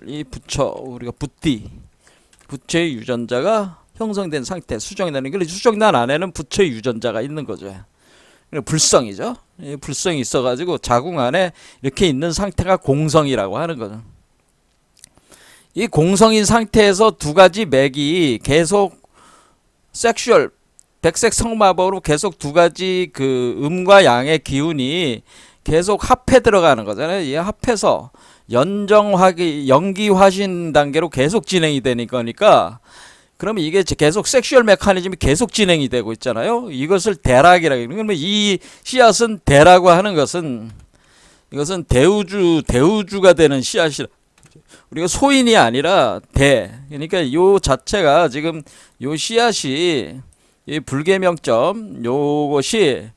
이 부처 우리가 부처의 유전자가 형성된 상태 수정란이. 그래서 수정란 안에는 부처의 유전자가 있는 거죠. 불성이죠. 불성이 있어가지고 자궁 안에 이렇게 있는 상태가 공성이라고 하는 거죠. 이 공성인 상태에서 두 가지 맥이 계속 섹슈얼 백색 성마법으로 계속 두 가지 그 음과 양의 기운이 계속 합해 들어가는 거잖아요. 이 합해서 연기 화신 단계로 계속 진행이 되는 거니까 그러면 이게 계속 섹슈얼 메커니즘이 계속 진행이 되고 있잖아요. 이것을 대락이라고 해요. 그러면 이 씨앗은 대라고 하는 것은 이것은 대우주가 되는 씨앗이라. 우리가 소인이 아니라 그러니까 요 자체가 지금 요 씨앗이 이 불계명점 요것이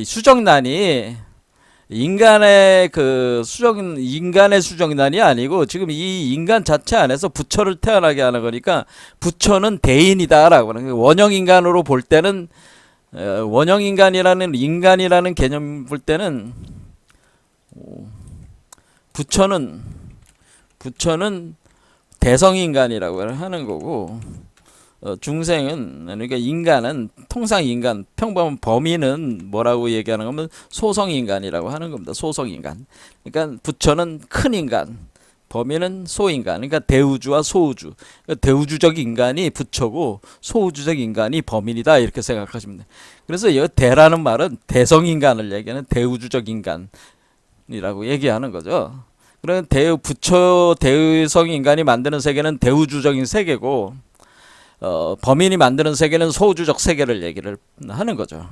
수정란이 인간의 수정란이 아니고 지금 이 인간 자체 안에서 부처를 태어나게 하는 거니까 부처는 대인이다라고 하는 거예요. 원형인간으로 볼 때는 인간이라는 개념 볼 때는 부처는 대성인간이라고 하는 거고 중생은 그러니까 인간은 통상 인간 평범한 범인은 뭐라고 얘기하는 거면 소성인간이라고 하는 겁니다. 소성인간. 그러니까 부처는 큰 인간, 범인은 소인간. 그러니까 대우주와 소우주. 그러니까 대우주적 인간이 부처고 소우주적 인간이 범인이다 이렇게 생각하시면 돼요. 그래서 이 대라는 말은 대성인간을 얘기하는 대우주적 인간이라고 얘기하는 거죠. 그런 부처 대성 인간이 만드는 세계는 대우주적인 세계고 범인이 만드는 세계는 소우주적 세계를 얘기를 하는 거죠.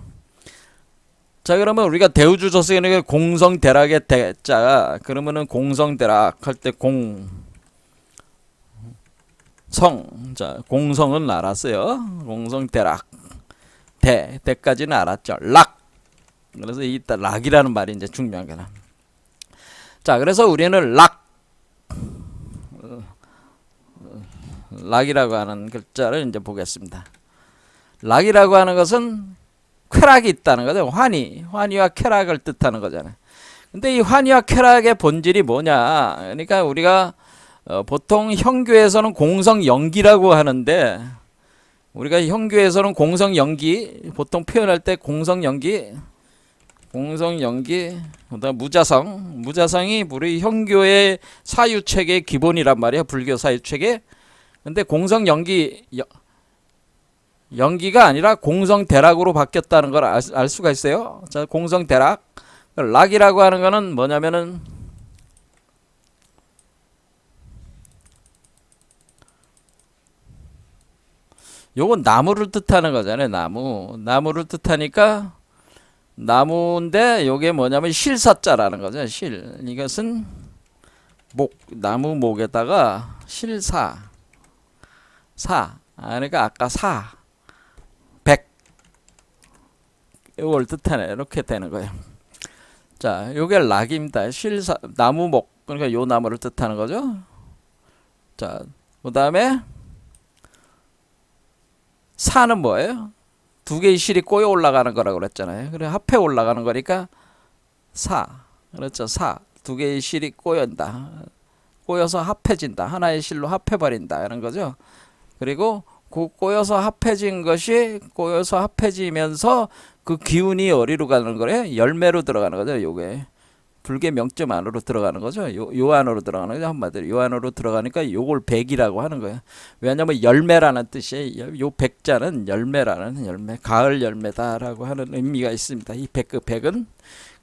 자, 그러면 우리가 대우주적 세계는 공성대락의 대자, 그러면은 공성대락 할 때 자, 공성은 알았어요. 공성대락 대까지는 알았죠. 락. 그래서 이 락이라는 말이 이제 중요한 거나. 자, 그래서 우리는 락이라고 하는 글자를 이제 보겠습니다. 락이라고 하는 것은 쾌락이 있다는 거죠. 환희와 쾌락을 뜻하는 거잖아요. 근데 이 환희와 쾌락의 본질이 뭐냐? 그러니까 우리가 보통 형교에서는 공성연기라고 하는데 우리가 형교에서는 공성연기 보통 표현할 때 공성연기 그다음 무자성이 우리 형교의 사유체계의 기본이란 말이야. 불교 사유체계. 근데 연기가 아니라 공성대락으로 바뀌었다는 걸 알 수가 있어요. 자, 공성대락. 락이라고 하는 거는 뭐냐면은 요건 나무를 뜻하는 거잖아요. 나무를 뜻하니까 나무인데 요게 뭐냐면 실사자라는 거죠. 이것은 나무 목에다가 실사, 그러니까 아까 100 이걸 뜻하네. 이렇게 되는 거예요. 자, 요게 락입니다. 실사, 나무목, 그러니까 요 나무를 뜻하는 거죠. 자, 그 다음에 사는 뭐예요? 두 개의 실이 꼬여 올라가는 거라고 그랬잖아요. 그래 합해 올라가는 거니까 그렇죠. 두 개의 실이 꼬연다. 꼬여서 합해진다. 하나의 실로 합해버린다. 이런 거죠. 그리고 그 꼬여서 합해지면서 그 기운이 어디로 가는 거래? 열매로 들어가는 거죠. 요게 불계 명점 안으로 들어가는 거죠. 요 안으로 들어가는 거죠. 한마디로 요 안으로 들어가니까 요걸 백이라고 하는 거예요. 왜냐면 열매라는 뜻이에요. 요 백자는 열매라는 열매, 가을 열매다라고 하는 의미가 있습니다. 이 백은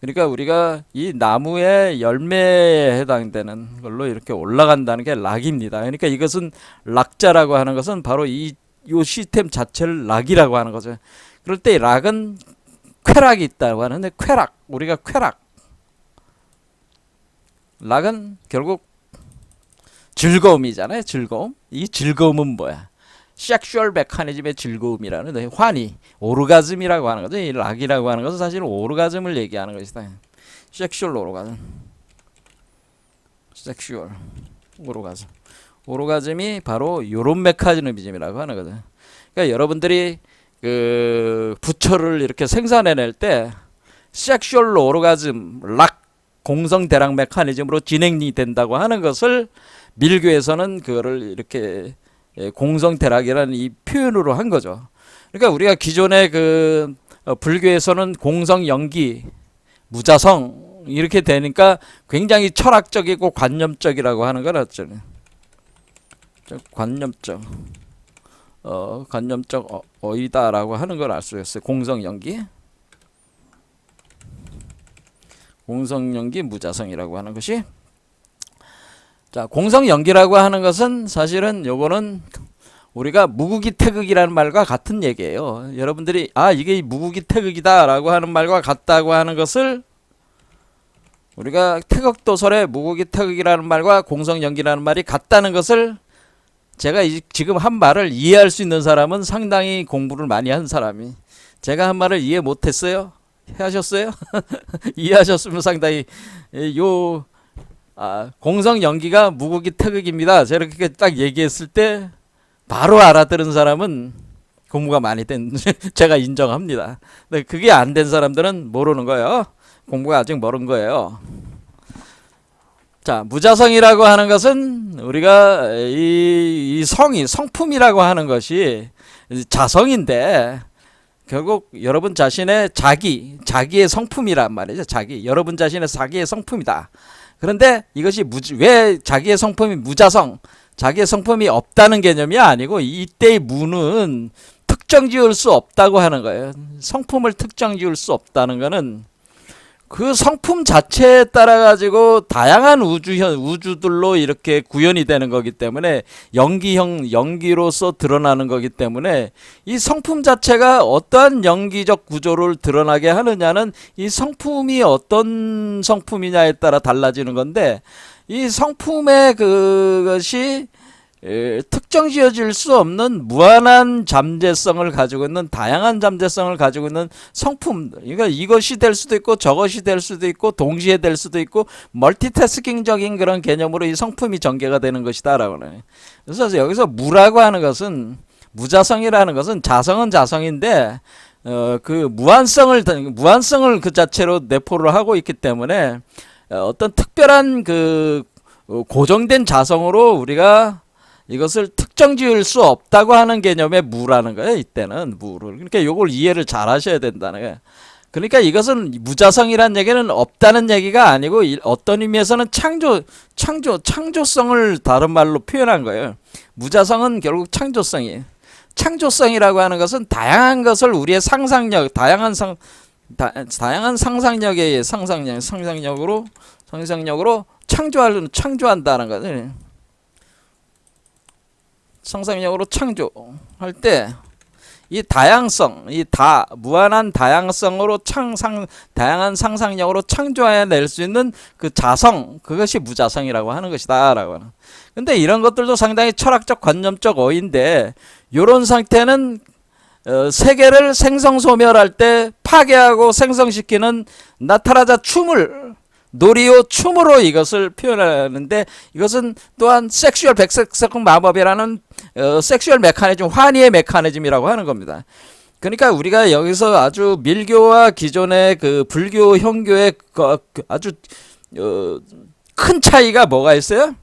그러니까 우리가 이 나무의 열매에 해당되는 걸로 이렇게 올라간다는 게 락입니다. 그러니까 이것은 락자라고 하는 것은 바로 요 시스템 자체를 락이라고 하는 거죠. 그럴 때 락은 쾌락이 있다고 하는데 우리가 락은 결국 즐거움이잖아요. 즐거움. 이 즐거움은 뭐야? 섹슈얼 메커니즘의 즐거움이라는 환희, 오르가즘이라고 하는 거죠. 이 락이라고 하는 것은 사실 오르가즘을 얘기하는 것이다. 섹슈얼 오르가즘. 섹슈얼 오르가즘. 오르가즘이 바로 요런 메커니즘이라고 하는 거죠. 그러니까 여러분들이 그 부처를 이렇게 생산해낼 때 섹슈얼 오르가즘, 락 공성 대락 메커니즘으로 진행이 된다고 하는 것을 밀교에서는 그거를 이렇게 공성 대락이라는 이 표현으로 한 거죠. 그러니까 우리가 기존의 그 불교에서는 공성 연기 무자성 이렇게 되니까 굉장히 철학적이고 관념적이라고 하는 걸 알죠. 관념적 어이다라고 하는 걸 알 수 있어요. 공성 연기 무자성이라고 하는 것이, 자, 공성연기라고 하는 것은 사실은 요거는 우리가 무국이 태극이라는 말과 같은 얘기예요. 여러분들이 이게 무국이 태극이다 라고 하는 말과 같다고 하는 것을 우리가 태극도설에 무국이 태극이라는 말과 공성연기라는 말이 같다는 것을 제가 지금 한 말을 이해할 수 있는 사람은 상당히 공부를 많이 한 사람이, 제가 한 말을 이해 못했어요? 하셨어요? 이해하셨으면 상당히 공성 연기가 무국이 태극입니다. 저렇게 딱 얘기했을 때 바로 알아들은 사람은 공부가 많이 된 제가 인정합니다. 근데 그게 안 된 사람들은 모르는 거예요. 공부가 아직 멀은 거예요. 자, 무자성이라고 하는 것은 우리가 이 성품이라고 하는 것이 자성인데 결국 여러분 자신의 자기의 성품이란 말이죠. 여러분 자신의 자기의 성품이다. 그런데 이것이 왜 자기의 성품이 무자성, 자기의 성품이 없다는 개념이 아니고, 이때의 무는 특정 지을 수 없다고 하는 거예요. 성품을 특정 지을 수 없다는 거는 그 성품 자체에 따라 가지고 다양한 우주들로 이렇게 구현이 되는 거기 때문에, 연기로서 드러나는 거기 때문에 이 성품 자체가 어떠한 연기적 구조를 드러나게 하느냐는 이 성품이 어떤 성품이냐에 따라 달라지는 건데, 이 성품의 그것이 특정 지어질 수 없는 무한한 잠재성을 가지고 있는, 다양한 잠재성을 가지고 있는 성품, 그러니까 이것이 될 수도 있고 저것이 될 수도 있고 동시에 될 수도 있고 멀티태스킹적인 그런 개념으로 이 성품이 전개가 되는 것이다 라고 해요. 그래서 여기서 무라고 하는 것은, 무자성이라는 것은 자성은 자성인데 그 무한성을 그 자체로 내포를 하고 있기 때문에 어떤 특별한 그 고정된 자성으로 우리가 이것을 특정 지을 수 없다고 하는 개념의 무라는 거예요. 이때는 무를. 그러니까 이걸 이해를 잘 하셔야 된다는 거예요. 그러니까 이것은 무자성이란 얘기는 없다는 얘기가 아니고, 어떤 의미에서는 창조성을 다른 말로 표현한 거예요. 무자성은 결국 창조성이에요. 창조성이라고 하는 것은 다양한 것을 우리의 상상력, 다양한 상상력의 상상력으로 창조한다는 거죠. 상상력으로 창조할 때 이 다양성, 무한한 다양성으로 다양한 상상력으로 창조해낼 수 있는 그 자성, 그것이 무자성이라고 하는 것이다라고 하는. 근데 이런 것들도 상당히 철학적 관념적 어인데, 요런 상태는 세계를 생성소멸할 때 파괴하고 생성시키는 나타라자 춤을, 놀이요 춤으로 이것을 표현하는데, 이것은 또한 섹슈얼 백색성 마법이라는 섹슈얼 메커니즘, 환희의 메커니즘이라고 하는 겁니다. 그러니까 우리가 여기서 아주 밀교와 기존의 그 불교 형교의 아주 큰 차이가 뭐가 있어요?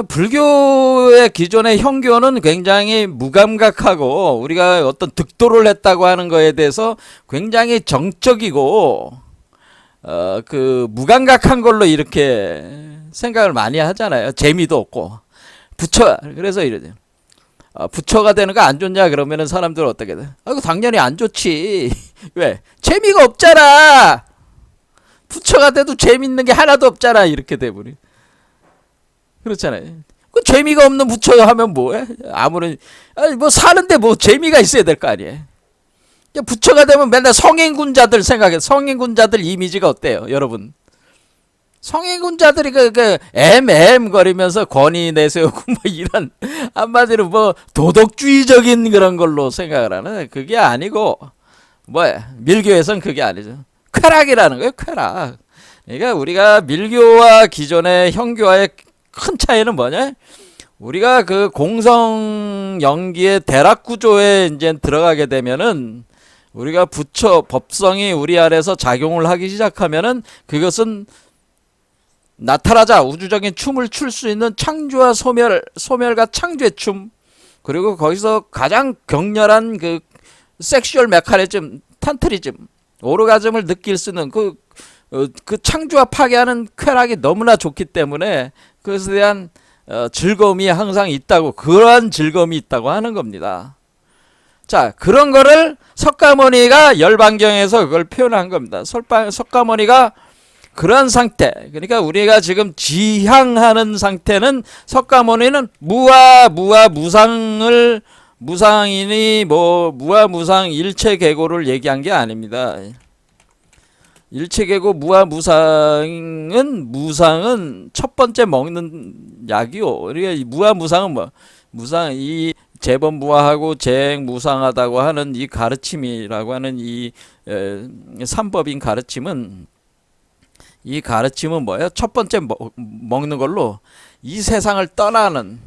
불교의 기존의 형교는 굉장히 무감각하고, 우리가 어떤 득도를 했다고 하는 거에 대해서 굉장히 정적이고 그 무감각한 걸로 이렇게 생각을 많이 하잖아요. 재미도 없고. 그래서 이러죠. 부처가 되는 거 안 좋냐 그러면은 사람들은 어떻게 돼? 아이고 당연히 안 좋지. 왜? 재미가 없잖아. 부처가 돼도 재밌는 게 하나도 없잖아. 이렇게 돼버리. 그렇잖아요. 그 재미가 없는 부처 하면 뭐해? 아무런 뭐 사는데 뭐 재미가 있어야 될 거 아니에요. 부처가 되면 맨날 성인군자들 생각해. 성인군자들 이미지가 어때요, 여러분? 성인군자들이 거리면서 권위 내세우고 뭐 이런, 한마디로 뭐 도덕주의적인 그런 걸로 생각을 하는, 그게 아니고 뭐야, 밀교에선 그게 아니죠. 쾌락이라는 거예요, 쾌락. 그러니까 우리가 밀교와 기존의 형교와의 큰 차이는 뭐냐? 우리가 그 공성 연기의 대락 구조에 이제 들어가게 되면은, 우리가 부처 법성이 우리 안에서 작용을 하기 시작하면은, 그것은 나타나자 우주적인 춤을 출 수 있는 창조와 소멸과 창조의 춤, 그리고 거기서 가장 격렬한 그 섹슈얼 메커니즘, 탄트리즘, 오르가즘을 느낄 수 있는 그 창조와 파괴하는 쾌락이 너무나 좋기 때문에 그것에 대한 즐거움이 항상 있다고, 그러한 즐거움이 있다고 하는 겁니다. 자, 그런 거를 석가모니가 열반경에서 그걸 표현한 겁니다. 석가모니가 그런 상태, 그러니까 우리가 지금 지향하는 상태는, 석가모니는 무상이니 뭐 무아무상 일체계고를 얘기한 게 아닙니다. 일체계고 무상은 첫 번째 먹는 약이요. 그러니까 무아무상은 뭐, 이 재범무아하고 재행무상하다고 하는 이 가르침이라고 하는 이 삼법인 가르침은, 이 가르침은 뭐예요? 첫 번째 먹는 걸로 이 세상을 떠나는,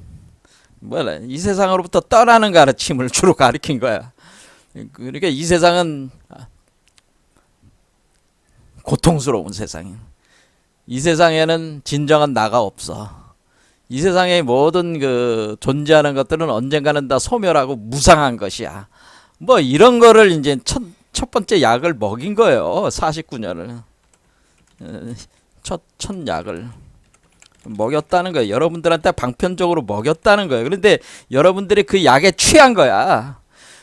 이 세상으로부터 떠나는 가르침을 주로 가르친 거야. 그러니까 이 세상은 고통스러운 세상이야. 이 세상에는 진정한 나가 없어. 이 세상의 모든 그 존재하는 것들은 언젠가는 다 소멸하고 무상한 것이야. 뭐 이런 거를 이제 첫 번째 약을 먹인 거예요. 49년을. 첫 약을 먹였다는 거예요. 여러분들한테 방편적으로 먹였다는 거예요. 그런데 여러분들이 그 약에 취한 거야.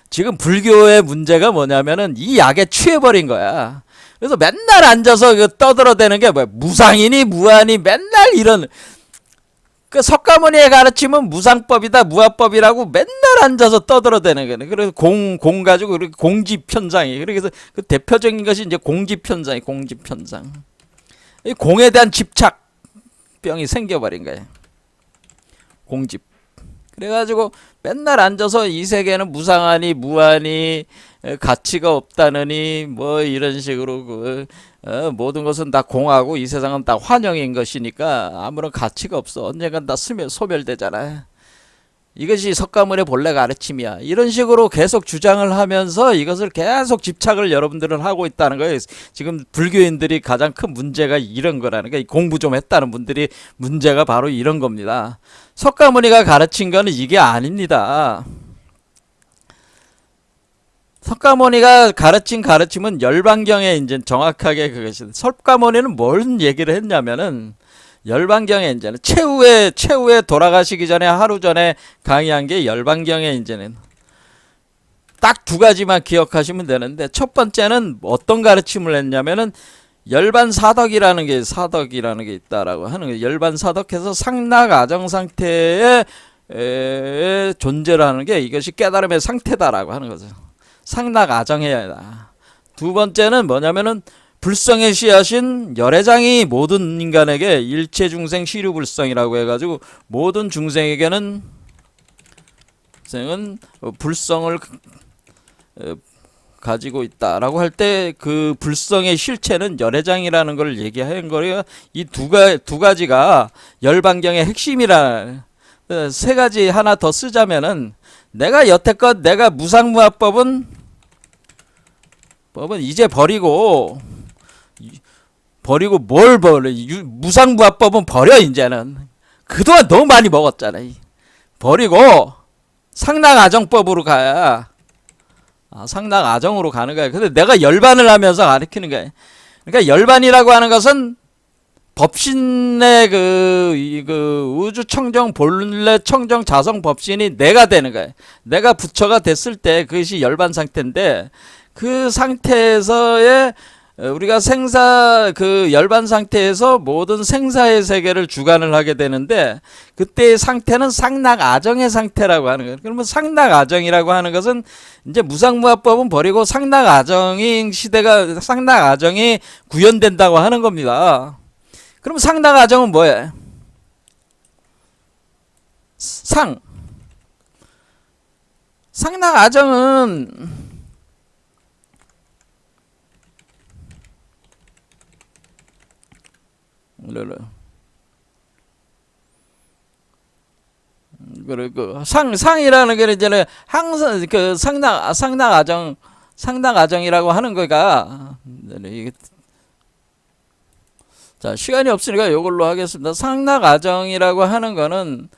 지금 불교의 문제가 뭐냐면은 이 약에 취해버린 거야. 그래서 맨날 앉아서 떠들어대는 게 뭐야? 무상이니 무아니, 맨날 이런, 그 석가모니의 가르침은 무상법이다, 무아법이라고 맨날 앉아서 떠들어대는 거예요. 그래서 공 가지고 공지편장이. 그래서 그 대표적인 것이 이제 공지편장이, 공지편장. 이 공에 대한 집착병이 생겨버린 거예요. 공집. 그래가지고 맨날 앉아서 이 세계는 무상하니 무아니, 가치가 없다느니 뭐 이런 식으로 모든 것은 다 공하고 이 세상은 다 환영인 것이니까 아무런 가치가 없어. 언젠간 다 소멸되잖아. 이것이 석가모니의 본래 가르침이야. 이런 식으로 계속 주장을 하면서 이것을 계속 집착을 여러분들은 하고 있다는 거예요. 지금 불교인들이 가장 큰 문제가 이런 거라는 거예요. 공부 좀 했다는 분들이 문제가 바로 이런 겁니다. 석가모니가 가르친 거는 이게 아닙니다. 석가모니가 가르친 가르침은 열반경에 이제 정확하게 그것이, 석가모니는 뭔 얘기를 했냐면은, 열반경에 이제는 최후에 돌아가시기 전에 하루 전에 강의한 게 열반경에 이제는 딱 두 가지만 기억하시면 되는데, 첫 번째는 어떤 가르침을 했냐면은 열반사덕이라는 게 있다라고 하는 거예요. 열반사덕해서 상락 아정 상태에 존재라는 게 이것이 깨달음의 상태다라고 하는 거죠. 상락아정해야 한다. 두 번째는 뭐냐면은 불성의 씨앗인 열애장이 모든 인간에게 일체 중생 시류불성이라고 해가지고 모든 중생에게는 불성을 가지고 있다라고 할 때 그 불성의 실체는 열애장이라는 걸 얘기한 거예요. 이 두 가지가 열반경의 핵심이라. 세 가지 하나 더 쓰자면은 내가 여태껏 내가 무상무화법은 이제 버리고 뭘 버려? 무상무화법은 버려. 이제는 그동안 너무 많이 먹었잖아. 버리고 상락아정법으로 가야 상락아정으로 가는 거야. 근데 내가 열반을 하면서 가르치는 거야. 그러니까 열반이라고 하는 것은 법신의 그 우주 청정 본래 청정 자성 법신이 내가 되는 거야. 내가 부처가 됐을 때 그것이 열반 상태인데 그 상태에서의 우리가 생사 그 열반 상태에서 모든 생사의 세계를 주관을 하게 되는데 그때의 상태는 상락아정의 상태라고 하는 거예요. 그러면 상락아정이라고 하는 것은 이제 무상무화법은 버리고 상락아정인 시대가 상락아정이 구현된다고 하는 겁니다. 그럼 상락아정은 뭐예요? 상락아정은 그리고 상이라는 게 이제는 항상 그 상락아정이라고 하는 거가 자 시간이 없으니까 이걸로 하겠습니다. 상락아정이라고 하는 거는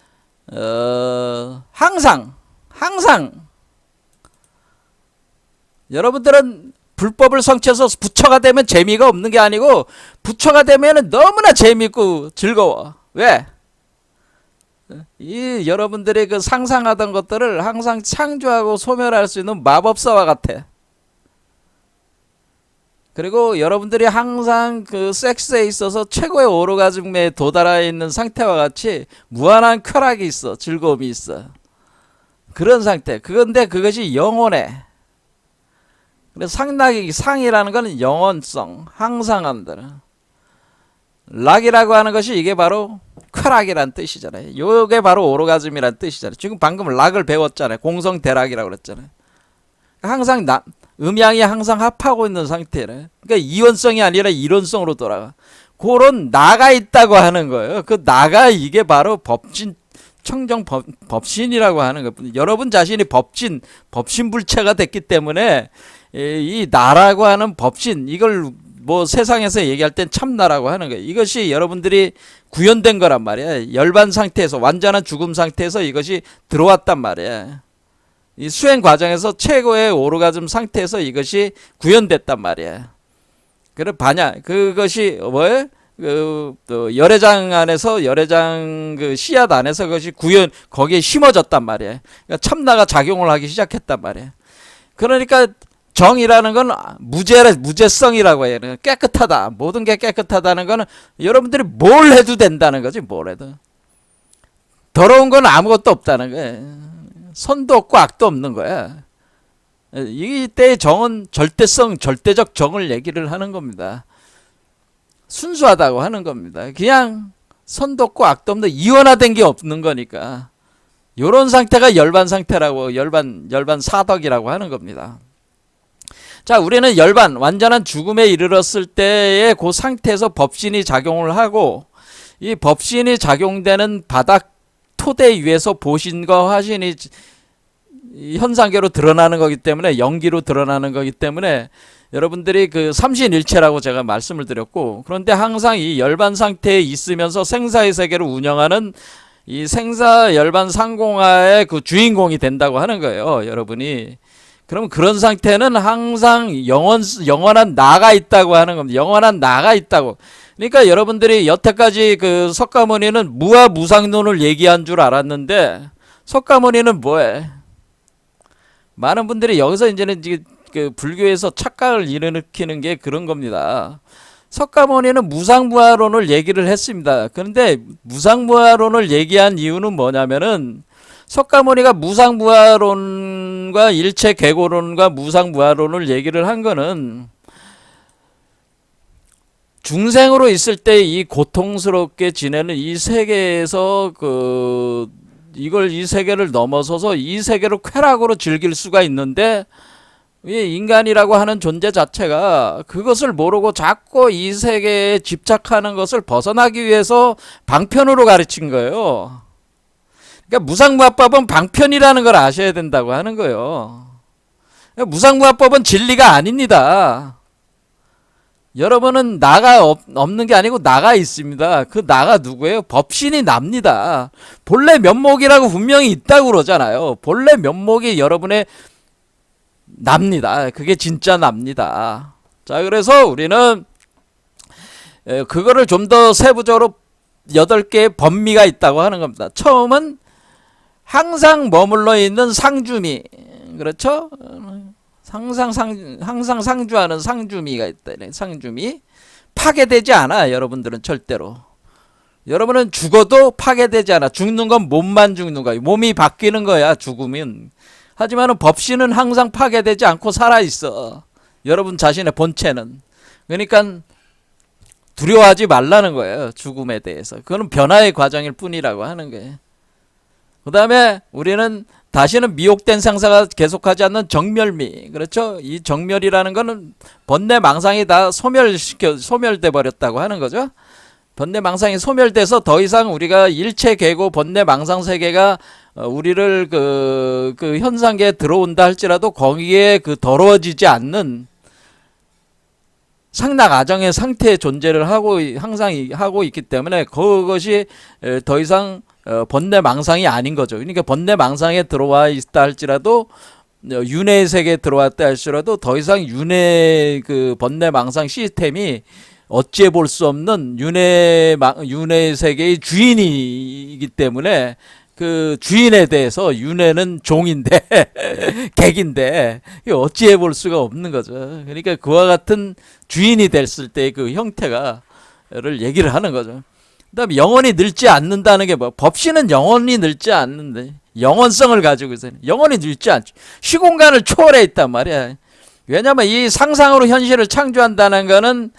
항상 여러분들은 불법을 성취해서 부처가 되면 재미가 없는 게 아니고 부처가 되면 너무나 재미있고 즐거워. 왜? 이 여러분들이 그 상상하던 것들을 항상 창조하고 소멸할 수 있는 마법사와 같아. 그리고 여러분들이 항상 그 섹스에 있어서 최고의 오르가즘에 도달해 있는 상태와 같이 무한한 쾌락이 있어. 즐거움이 있어. 그런 상태. 그건데 그것이 영원해. 그래서 상이라는 것은 영원성, 항상함들. 락이라고 하는 것이 이게 바로 쾌락이란 뜻이잖아요. 요게 바로 오르가즘이란 뜻이잖아요. 지금 방금 락을 배웠잖아요. 공성대락이라고 그랬잖아요. 항상 음양이 항상 합하고 있는 상태래. 그러니까 이원성이 아니라 이론성으로 돌아가. 그런 나가 있다고 하는 거예요. 그 나가 이게 바로 법진 청정 법신이라고 하는 것. 여러분 자신이 법신불체가 됐기 때문에 이 나라고 하는 법신 이걸 뭐 세상에서 얘기할 땐 참나라고 하는 거예요. 이것이 여러분들이 구현된 거란 말이야. 열반 상태에서 완전한 죽음 상태에서 이것이 들어왔단 말이야. 이 수행 과정에서 최고의 오르가즘 상태에서 이것이 구현됐단 말이야. 그래 그것이 뭐예요? 또 열애장 안에서 열애장 그 씨앗 안에서 그것이 거기에 심어졌단 말이야. 그러니까 참나가 작용을 하기 시작했단 말이야. 그러니까 정이라는 건 무죄성이라고 해요. 깨끗하다. 모든 게 깨끗하다는 거는 여러분들이 뭘 해도 된다는 거지. 뭘 해도. 더러운 건 아무것도 없다는 거예요. 선도 없고 악도 없는 거야. 이때의 정은 절대적 정을 얘기를 하는 겁니다. 순수하다고 하는 겁니다. 그냥 선도 없고 악도 없는 이원화된 게 없는 거니까. 요런 상태가 열반 상태라고 열반 사덕이라고 하는 겁니다. 자, 우리는 열반 완전한 죽음에 이르렀을 때의 그 상태에서 법신이 작용을 하고 이 법신이 작용되는 바닥 토대 위에서 보신과 화신이 현상계로 드러나는 거기 때문에 연기로 드러나는 거기 때문에 여러분들이 그 삼신일체라고 제가 말씀을 드렸고 그런데 항상 이 열반 상태에 있으면서 생사의 세계를 운영하는 이 생사 열반 상공하의 그 주인공이 된다고 하는 거예요. 여러분이. 그럼 그런 상태는 항상 영원한 나가 있다고 하는 겁니다. 영원한 나가 있다고. 그러니까 여러분들이 여태까지 그 석가모니는 무아무상론을 얘기한 줄 알았는데 석가모니는 뭐해? 많은 분들이 여기서 이제는 그 불교에서 착각을 일으키는 게 그런 겁니다. 석가모니는 무상무아론을 얘기를 했습니다. 그런데 무상무아론을 얘기한 이유는 뭐냐면은 석가모니가 무상무화론과 일체계고론과 무상무화론을 얘기를 한 거는 중생으로 있을 때 이 고통스럽게 지내는 이 세계에서 이 세계를 넘어서서 이 세계를 쾌락으로 즐길 수가 있는데, 이 인간이라고 하는 존재 자체가 그것을 모르고 자꾸 이 세계에 집착하는 것을 벗어나기 위해서 방편으로 가르친 거예요. 그러니까 무상무화법은 방편이라는 걸 아셔야 된다고 하는 거예요. 무상무화법은 진리가 아닙니다. 여러분은 나가 없는 게 아니고 나가 있습니다. 그 나가 누구예요? 법신이 납니다. 본래 면목이라고 분명히 있다고 그러잖아요. 본래 면목이 여러분의 납니다. 그게 진짜 납니다. 자, 그래서 우리는 그거를 좀 더 세부적으로 8개의 법미가 있다고 하는 겁니다. 처음은 항상 머물러 있는 상주미. 그렇죠? 항상 상주하는 상주미가 있다. 상주미. 파괴되지 않아. 여러분들은 절대로. 여러분은 죽어도 파괴되지 않아. 죽는 건 몸만 죽는 거야. 몸이 바뀌는 거야. 죽으면. 하지만 법신은 항상 파괴되지 않고 살아있어. 여러분 자신의 본체는. 그러니까 두려워하지 말라는 거예요. 죽음에 대해서. 그건 변화의 과정일 뿐이라고 하는 거예요. 그 다음에 우리는 다시는 미혹된 생사가 계속하지 않는 정멸미. 그렇죠? 이 정멸이라는 거는 번뇌망상이 다 소멸돼 버렸다고 하는 거죠. 번뇌망상이 소멸돼서 더 이상 우리가 일체계고 번뇌망상 세계가 우리를 그 현상계에 들어온다 할지라도 거기에 더러워지지 않는 상락아정의 상태의 존재를 항상 하고 있기 때문에 그것이 더 이상 번뇌망상이 아닌 거죠. 그러니까 번뇌망상에 들어와 있다 할지라도 윤회의 세계에 들어왔다 할지라도 더 이상 윤회 번뇌망상 시스템이 어찌해 볼 수 없는 윤회 세계의 주인이기 때문에 그 주인에 대해서 윤회는 종인데 객인데 어찌해 볼 수가 없는 거죠. 그러니까 그와 같은 주인이 됐을 때 그 형태가를 얘기를 하는 거죠. 그다음에 영원히 늙지 않는다는 게 뭐? 법신은 영원히 늙지 않는데 영원성을 가지고 있어요. 영원히 늙지 않죠. 시공간을 초월해 있단 말이야. 왜냐하면 이 상상으로 현실을 창조한다는 거는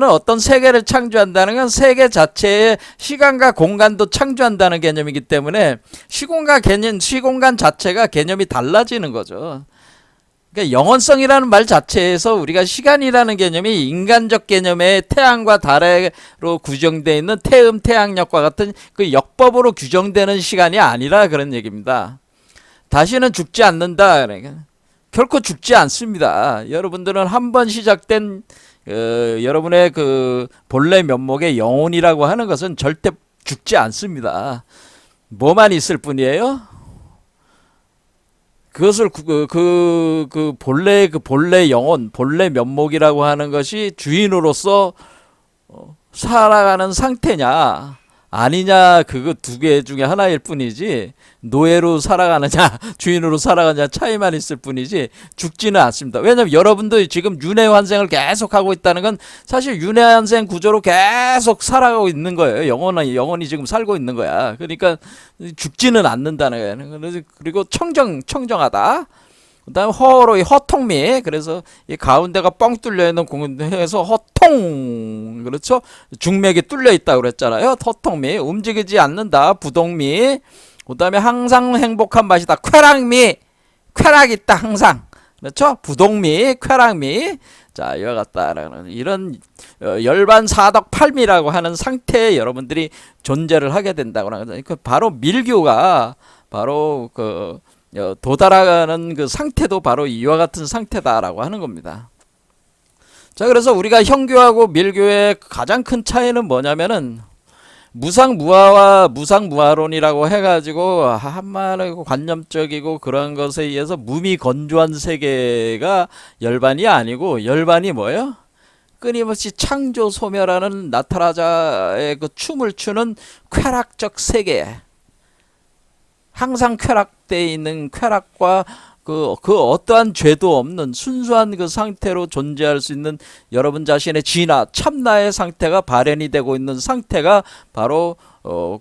어떤 세계를 창조한다는 건 세계 자체의 시간과 공간도 창조한다는 개념이기 때문에 시공간 자체가 개념이 달라지는 거죠. 그러니까 영원성이라는 말 자체에서 우리가 시간이라는 개념이 인간적 개념의 태양과 달로 규정되어 있는 태음 태양력과 같은 그 역법으로 규정되는 시간이 아니라 그런 얘기입니다. 다시는 죽지 않는다. 그러니까 결코 죽지 않습니다. 여러분들은 한번 시작된 여러분의 그 본래 면목의 영혼이라고 하는 것은 절대 죽지 않습니다. 뭐만 있을 뿐이에요. 그것을 본래 영혼, 본래 면목이라고 하는 것이 주인으로서 살아가는 상태냐 아니냐, 그거 두 개 중에 하나일 뿐이지 노예로 살아가느냐 주인으로 살아가느냐 차이만 있을 뿐이지 죽지는 않습니다. 왜냐하면 여러분도 지금 윤회 환생을 계속 하고 있다는 건 사실 윤회 환생 구조로 계속 살아가고 있는 거예요. 영원히 지금 살고 있는 거야. 그러니까 죽지는 않는다는 거예요. 그리고 청정하다. 그 다음에 허통미. 그래서 이 가운데가 뻥 뚫려 있는 공에서 허통. 그렇죠? 중맥이 뚫려 있다고 그랬잖아요. 허통미. 움직이지 않는다. 부동미. 그 다음에 항상 행복한 맛이다. 쾌락미. 쾌락 있다. 항상. 그렇죠? 부동미. 쾌락미. 자, 이와 같다라는 이런 열반 사덕 팔미라고 하는 상태에 여러분들이 존재를 하게 된다고 하는 거죠. 바로 밀교가 바로 도달하는 그 상태도 바로 이와 같은 상태다라고 하는 겁니다. 자, 그래서 우리가 형교하고 밀교의 가장 큰 차이는 뭐냐면은 무상무화와 무상무화론이라고 해가지고 한말이고 관념적이고 그런 것에 의해서 무미 건조한 세계가 열반이 아니고, 열반이 뭐예요? 끊임없이 창조 소멸하는 나타라자의 그 춤을 추는 쾌락적 세계, 항상 쾌락되어 있는 쾌락과 그 어떠한 죄도 없는 순수한 그 상태로 존재할 수 있는 여러분 자신의 진화, 참나의 상태가 발현이 되고 있는 상태가 바로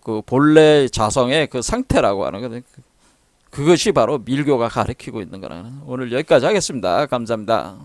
그 본래 자성의 그 상태라고 하는 거죠. 그것이 바로 밀교가 가리키고 있는 거라는. 오늘 여기까지 하겠습니다. 감사합니다.